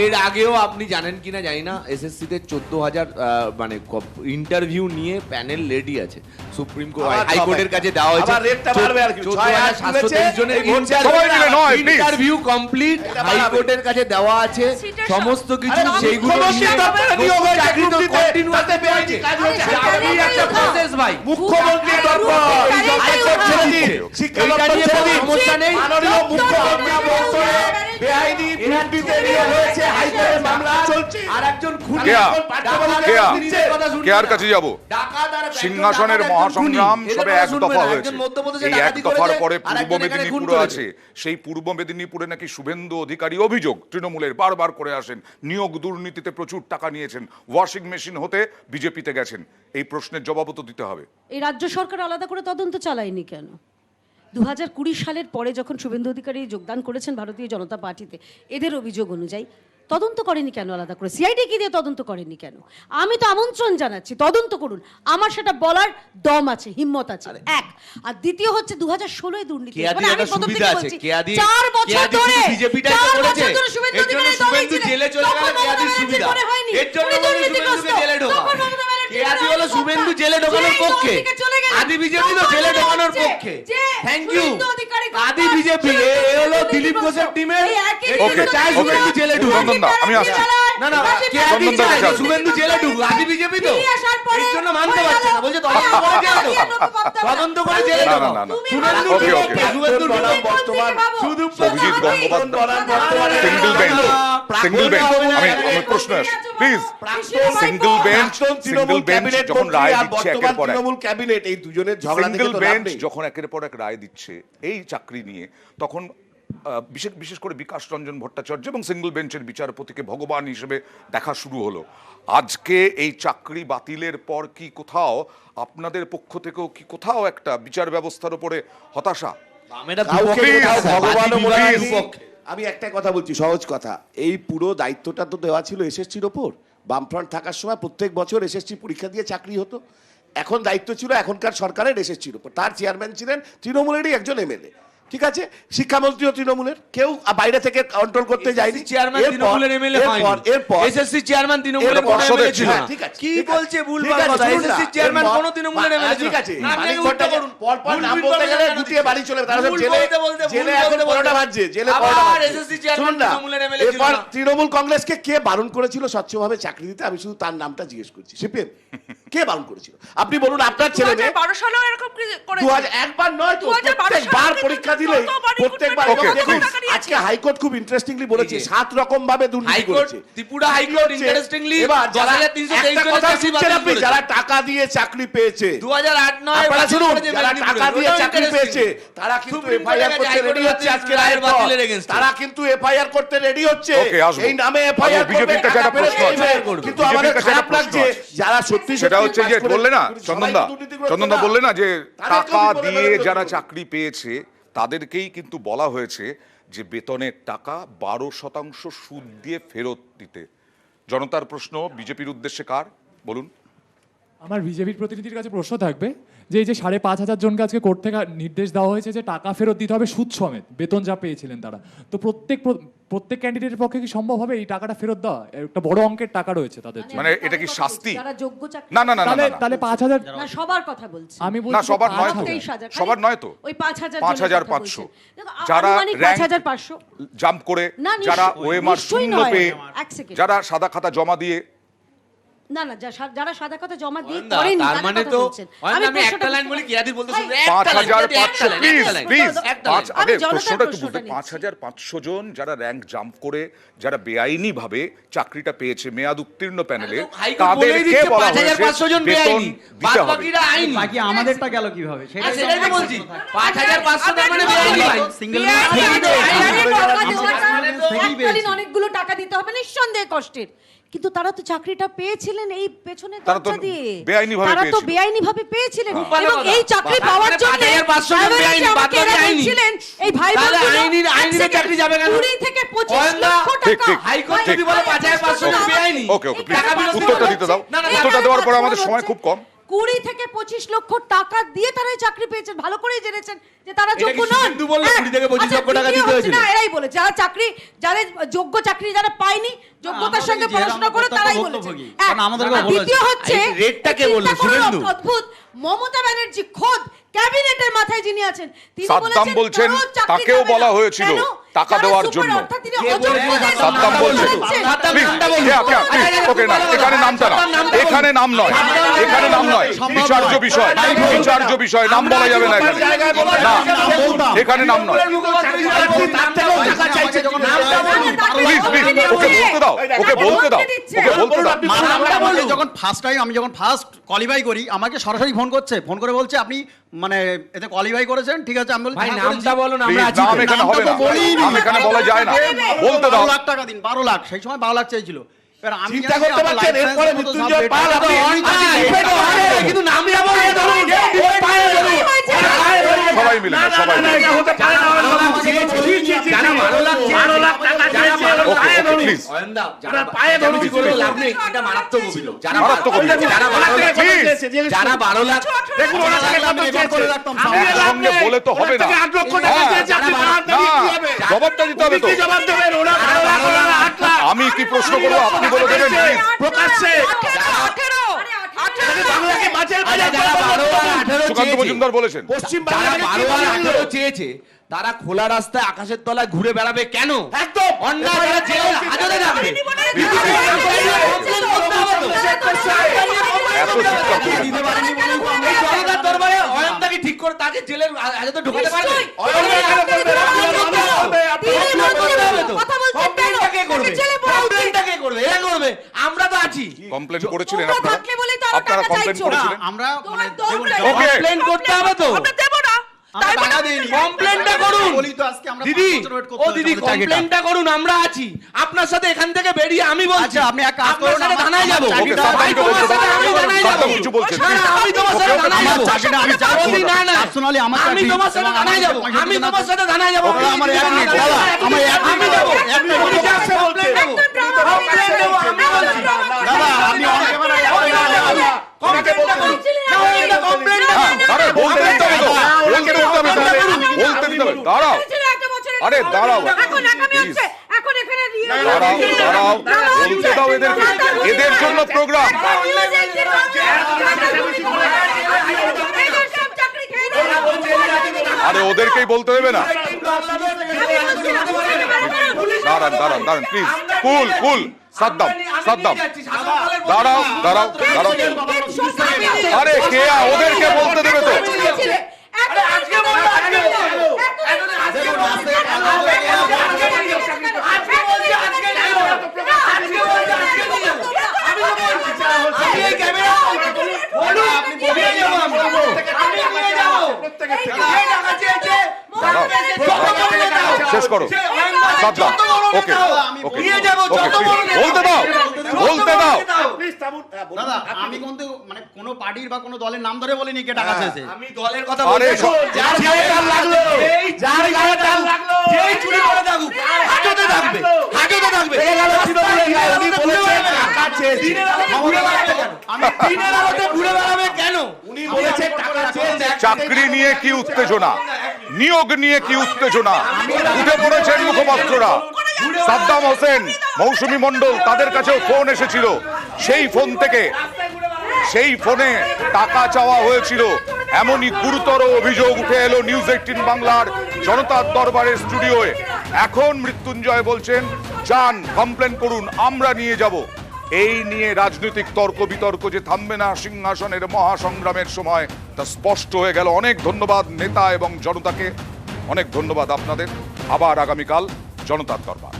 এর আগেও আপনি জানেন কিনা জানি না, এসএসসি তে 14,000 মানে ইন্টারভিউ নিয়ে প্যানেল রেডি আছে। সুপ্রিম কোর্ট হাইকোর্টের কাছে দেওয়া হয়েছে 14,723 জনের ইন্টারভিউ কমপ্লিট, হাইকোর্টের কাছে দেওয়া আছে সমস্ত কিছু। সেইগুলো মুখ্যমন্ত্রী সমস্যা নেই। কাছে যাব, সিংহাসনের মহাসংগ্রাম সবে এক দফা হয়েছে। এই এক দফার পরে পূর্ব মেদিনীপুর আছে। সেই পূর্ব মেদিনীপুরে নাকি শুভেন্দু অধিকারী অভিযোগ তৃণমূলের বারবার করে আসেন, নিয়োগ দুর্নীতিতে প্রচুর টাকা নিয়েছেন, ওয়াশিং মেশিন হতে বিজেপিতে গেছেন। এই প্রশ্নের জবাবও তো দিতে হবে। এই রাজ্য সরকার আলাদা করে তদন্ত চালায়নি কেন? 2020 সালের পরে যখন শুভেন্দু অধিকারী যোগদান করেছেন ভারতীয় জনতা পার্টিতে, এদের অভিযোগ অনুযায়ী তদন্ত করেনি কেন আলাদা করে? সিআইডি কি দিয়ে তদন্ত করেনি কেন? আমি তো আমন্ত্রণ জানাচ্ছি, তদন্ত করুন। আমার সেটা বলার দম আছে, হিম্মত আছে। এক। আর দ্বিতীয় হচ্ছে 2016 দুর্নীতি, মানে আমি প্রথম থেকে বলছি 4 বছর ধরে শুভেন্দু অধিকারী শুভেন্দু জেলে চলে গেল, কেয়াদির সুবিধা এর জন্য শুভেন্দুকে জেলে ঢোকানো। কেয়াদি হলো শুভেন্দু জেলে ঢোকানোর পক্ষে, আদি বিজেপি তো জেলে ঢোকানোর পক্ষে। থ্যাংক ইউ আদি বিজেপি, এ হলো দিলীপ ঘোষের টিমের, চাই শুভেন্দু জেলে ঢুকুক। আমি আসছি। না না, কেয়াদি চাই শুভেন্দু জেলে ঢুকুক, আদি বিজেপি তো এর জন্য মানতে পারছে না, বলছে তদন্ত করে জেলে ঢোকাও, তদন্ত করে জেলে ঢোকাও। শুভেন্দু শুভেন্দু বর্তমান শুধু অভিজিৎ গঙ্গোপাধ্যায় সিঙ্গল বেঞ্চ আমি প্রশ্ন আসছে প্লিজ। সিঙ্গল বেঞ্চ যখন রায় দিচ্ছে একের পর এক, ক্যাবিনেট এই দুজনের ঝগড়া থেকে তো লাভ নেই। যখন একের পর এক রায় দিচ্ছে এই চাকরি নিয়ে, তখন বিশেষ করে বিকাশ রঞ্জন ভট্টাচার্য এবং সিঙ্গল বেঞ্চের বিচারপতিকে ভগবান হিসেবে দেখা শুরু হলো। আজকে এই চাকরি বাতিলের পর কি কোথাও আপনাদের পক্ষ থেকেও কি কোথাও একটা বিচার ব্যবস্থার উপরে হতাশা? আমি একটা কথা বলছি, সহজ কথা, এই পুরো দায়িত্বটা তো দেওয়া ছিল এসএসসির ওপর। বামফ্রন্ট থাকার সময় প্রত্যেক বছর এসএসসি পরীক্ষা দিয়ে চাকরি হতো। এখন দায়িত্ব ছিল এখনকার সরকারের এসএসসির ওপর। তার চেয়ারম্যান ছিলেন তৃণমূলেরই একজন এমএলএ। ঠিক আছে, শিক্ষামন্ত্রীও তৃণমূলের, কেউ বাইরে থেকে কন্ট্রোল করতে যায়নি। চেয়ারম্যান তৃণমূলের এমএলএ হয়নি, এসএসসি চেয়ারম্যান তৃণমূলের কোনো এমএলএ ছিল না। কি বলছে ভুলভাল কথা, এসএসসি চেয়ারম্যান কোনো তৃণমূলের এমএলএ ছিল না। ঠিক আছে, মানিক ভট্টাচার্য পরপর নাম বলতে গেলে গুটিয়ে বাড়ি চলে যাবে, তারপর জেলে এখন 12টা বাজছে, জেলে 12টা বাজছে। এসএসসি চেয়ারম্যান তৃণমূলের এমএলএ ছিল এরপর না। তৃণমূল কংগ্রেসকে কে বারণ করেছিল স্বচ্ছভাবে চাকরি দিতে? আমি শুধু তার নামটা জিজ্ঞেস করছি। সিপিএম কে বারণ করেছিল? আপনি বলুন, আপনার ছেলে মেয়ে 2012 সালেও এরকম করেছে। 2001বার নয় তো, প্রত্যেকবার পরীক্ষা দিলে প্রত্যেকবার। দেখুন, আজকে হাইকোর্ট খুব ইন্টারেস্টিংলি বলেছে 7 রকম ভাবে দুর্নীতি করেছে ত্রিপুরা হাইকোর্ট। ইন্টারেস্টিংলি এবার যারা 2323 কথা শুনছেন আপনি, যারা টাকা দিয়ে চাকরি পেয়েছে 2008-9 আপনারা শুনুন, যারা টাকা দিয়ে চাকরি পেয়েছে তারা কিন্তু এফআইআর করতে রেডি হচ্ছে। আজকে রায়ের বাতিলের এগেইনস্ট তারা কিন্তু এফআইআর করতে রেডি হচ্ছে। এই নামে এফআইআর বিজেপির কাছে একটা প্রশ্ন আছে, কিন্তু আমাদের খারাপ লাগছে যারা সত্যি সেটা হচ্ছে যে বললে না চন্দনদা বললে না যে টাকা দিয়ে যারা চাকরি পেয়েছে তাদেরকেই কিন্তু বলা হয়েছে যে বেতনের টাকা 12% সুদ দিয়ে ফেরত দিতে। জনতার প্রশ্ন বিজেপির উদ্দেশ্যে কার বলুন? আমার বিজেপির প্রতিনিধির কাছে প্রশ্ন থাকবে যে এই যে 5,500 জনকে আজকে কোর্ট থেকে নির্দেশ দেওয়া হয়েছে যে টাকা ফেরত দিতে হবে সুদ সমেত, বেতন যা পেয়েছিলেন তারা, তো প্রত্যেক ক্যান্ডিডেটের পক্ষে কি সম্ভব হবে এই টাকাটা ফেরত দেওয়া? একটা বড় অঙ্কের টাকা রয়েছে তাদের জন্য। মানে এটা কি শাস্তি? যারা যোগ্য চাকরি না না না তাহলে 5,000 না, সবার কথা বলছি আমি না, সবার নয় তো, 23,000 সবার নয় তো, ওই 5,500 যারা র্যাঙ্ক 5,500 জাম্প করে, না, যারা নিশ্চয়ই, ওএমআর নিশ্চয়ই শূন্য নয়। পেয়ে, এক সেকেন্ড। যারা সাদা খাতা জমা দিয়ে, না না, যারা সাদা কথা জমা দিয়ে অয়নদা, করেনি তার তাদের মানে কথা তো বলছেন। অয়নদা, আমি প্রশ্নটা একটা লাইন বুঝতে বলি, পারছি। কিয়াদি বলতে শুনতে, 5,500 প্লিজ প্লিজ আগে আমি জনতার প্রশ্নটা একটু প্রশ্নটা বুঝতে, 5,500 জন যারা র্যাঙ্ক জাম্প করে, যারা বেআইনি ভাবে চাকরিটা পেয়েছে মেয়াদ উত্তীর্ণ প্যানেলে, তাদেরকে বলা হয়েছে 5,500 জন বেতন বেআইনি, দিতে হবে। বাকিরা আইনি। বাকি আমাদেরটা গেল কিভাবে? সেটাই তো বলছি, 5,500 তার মানে বেআইনি ভাই। সিঙ্গেল এককালীন অনেকগুলো টাকা দিতে হবে নিঃসন্দেহে কষ্টের, কিন্তু তারা তো চাকরিটা পেয়েছিলেন এই পেছনে তারা তো দরজা দিয়ে, বেআইনিভাবে তারা তো পেয়েছিল। বেআইনিভাবে পেয়েছিলেন। খুব ভালো এবং কথা। এই চাকরি পাওয়ার মানে জন্য 5,500 জন বেআইনি, বাদ বাকি আইনি। এই ভাই তাহলে বোনগুলো আইনির চাকরি যাবে কেন? 20 থেকে 25 অয়নদা, লক্ষ ঠিক, টাকা ঠিক, হাইকোর্ট যদি বলে 5,500 জন বেআইনি, ওকে ওকে প্লিজ উত্তরটা দিতে দাও। উত্তরটা দেওয়ার পরে আমাদের সময় খুব কম। 20 থেকে 25 লক্ষ টাকা দিয়ে তারা এই চাকরি পেয়েছেন, ভালো করেই জেনেছেন যে তারা এটা যোগ্য কি নন। শুধু বললো 20 থেকে 25 লক্ষ টাকা দিতে হয়েছিল? না, এরাই বলে যারা চাকরি, যাদের যোগ্য চাকরি যারা পায়নি, যোগ্যতার সঙ্গে পড়াশোনা করে তারাই বলেছে। দ্বিতীয় হচ্ছে রেটটা কে বললো? শুভেন্দু অদ্ভুত, মমতা ব্যানার্জি খোদ ক্যাবিনেটের মাথায় যিনি আছেন তিনি সাদ্দাম বলছেন কারো চাকরি তাকেও যাবে বলা না। হয়েছিল কেন? টাকা যারা দেওয়ার super, জন্য। অর্থাৎ তিনি কে অযোগ্য বলেছে? বলেছেন। সাদ্দাম বলছেন ওকে না, এখানে নামটা না, এখানে নাম নয়, এখানে নাম নয়, বিচার্য বিষয়, বিচার্য বিষয়, নাম বলা যাবে না এখানে, না এখানে নাম নয়। প্লিজ প্লিজ ওকে বলতে দাও, ওকে বলতে দাও, ওকে বলতে দাও। যখন ফার্স্ট টাইম আমি যখন ফার্স্ট কোয়ালিফাই করি, আমাকে সরাসরি ফোন করে বলছে আপনি মানে এতে কোয়ালিফাই করেছেন, ঠিক আছে? আমি বলি ভাই হ্যাঁ নামটা করেছি। বলো না, আমরা আছি। নাম এখানে হবে না, নাম এখানে বলা যায় না, বলতে দাও। 12 লাখ টাকা দিন, 12 লাখ, সেই সময় 12 লাখ চেয়েছিল। এবার আমি চিন্তা করতে পারছেন এরপরে মৃত্যুঞ্জয় পাল আপনি কিন্তু নামটা বলে ধরুন, সবাই মিলে না, সবাই মিলে। যারা 12 লাখ ওকে ওকে প্লিজ অয়নদা, যারা পায়ে ধরুন কি করে লাভ নেই, এটা মারাত্মক অভিযোগ। যারা মারাত্মক অভিযোগ। যারা 12 লাখ যারা 12 লাখ দেখুন ওনাকে কত করে রাখতাম একসঙ্গে বলে তো হবে না, 8 লক্ষ টাকা দিয়েছে, আপনি না জবাবটা দিতে হবে তো। জবাব দেবেন। ওরা 12 লাখ, ওরা 8 লাখ। আমি কি প্রশ্ন করবো আপনি বলে দেবেন? প্রকাশ্যে বাংলাকে মাছের বাজার যারা 12 আর 18 সুকান্ত মজুমদার বলেছেন পশ্চিম যারা বাংলাকে 12 আর 18 চেয়েছে তারা খোলা রাস্তায় আকাশের তলায় ঘুরে বেড়াবে কেন? একদম অন্যায় যারা জেলের হাজতে যাবে। এত চিৎকার করবেন না। এই জনতার দরবারে অয়নদাকে ঠিক করে তাকে জেলের হাজতে ঢোকাতে পারবে? আমরা তো আছি। কমপ্লেন করেছিলেন আপনারা? আপনারা কমপ্লেন করেছিলেন? আমরা মানে ওকে কমপ্লেন করতে হবে তো। কমপ্লেনটা করুন দিদি, ও দিদি কমপ্লেনটা করুন, আমরা আছি আপনার সাথে। এখান থেকে বেরিয়ে আমি বলছি আপনি এক কাজ আপনার করুন, সাথে থানায় যাবো। ওকে, সাদ্দামকে ভাই, তোমার বলতে সাথে দাও। আমি থানায় যাবো। সাদ্দাম কিছু বলছেন, না, please। আমি তোমার সাথে ওকে, ওকে, থানায় please। যাবো। আমি বলি, না না পার্সোনালি আমার আমি তোমার সাথে থানায় যাবো। আমি তোমার সাথে থানায় যাবো। আমার এক মিনিট দাদা, আমার এক আমি মিনিট যাবো। এক মিনিট কমপ্লেন দেবো। কমপ্লেন দেবো, আমি বলছি। দাদা আমি অনেক কমপ্লেনটা করুন। না, কমপ্লেনটা করুন। আরে বলতে দিতে হবে তো, বলতে দিতে হবে তো, বলতে দিতে হবে, দাঁড়াও, আরে দাঁড়াও, দাঁড়াও, বলতে দাও এদেরকে, এদের জন্য প্রোগ্রাম। আরে ওদেরকেই বলতে দেবে না, দাঁড়ান দাঁড়ান দাঁড়ান প্লিজ, কুল কুল, সাদ্দাম সাদ্দাম, দাঁড়াও দাঁড়াও দাঁড়াও, আরে কেয়া ওদেরকে বলতে দেবে তো। শেষ করো সাদ্দাম, ওকে ওকে বলতে দাও, বলতে দাও। দাদা আমি কিন্তু মানে কোনো পার্টির বা কোনো দলের নাম ধরে বলিনি কে টাকা চেয়েছে, আমি দলের কথা আরে বলছি। যার গায়ে টান লাগলো, যার গায়ে টান লাগলো, যেই চুরি করে থাকুক হাজতে থাকবে, হাজতে থাকবে। উনি বলেছেন টাকা চেয়েছে, আমি দিনের আলোতে ঘুরে বেড়াবে কেন? উনি বলেছেন টাকা চেয়েছে। চাকরি নিয়ে কি উত্তেজনা, নিয়োগ নিয়ে কি উত্তেজনা, উঠে পড়েছেন মুখপাত্ররা। সাদ্দাম হোসেন, মৌসুমী মণ্ডল, তাদের কাছেও ফোন এসেছিল, সেই ফোন থেকে, সেই ফোনে টাকা চাওয়া হয়েছিল, এমনই গুরুতর অভিযোগ উঠে এলো নিউজ 18 বাংলার জনতার দরবারের স্টুডিওয়ে। এখন মৃত্যুঞ্জয় বলছেন যান কমপ্লেন করুন, আমরা নিয়ে যাব। এই নিয়ে রাজনৈতিক তর্ক বিতর্ক যে থামবে না সিংহাসনের মহাসংগ্রামের সময়, তা স্পষ্ট হয়ে গেল। অনেক ধন্যবাদ নেতা এবং জনতাকে, অনেক ধন্যবাদ আপনাদের। আবার আগামীকাল জনতার দরবার।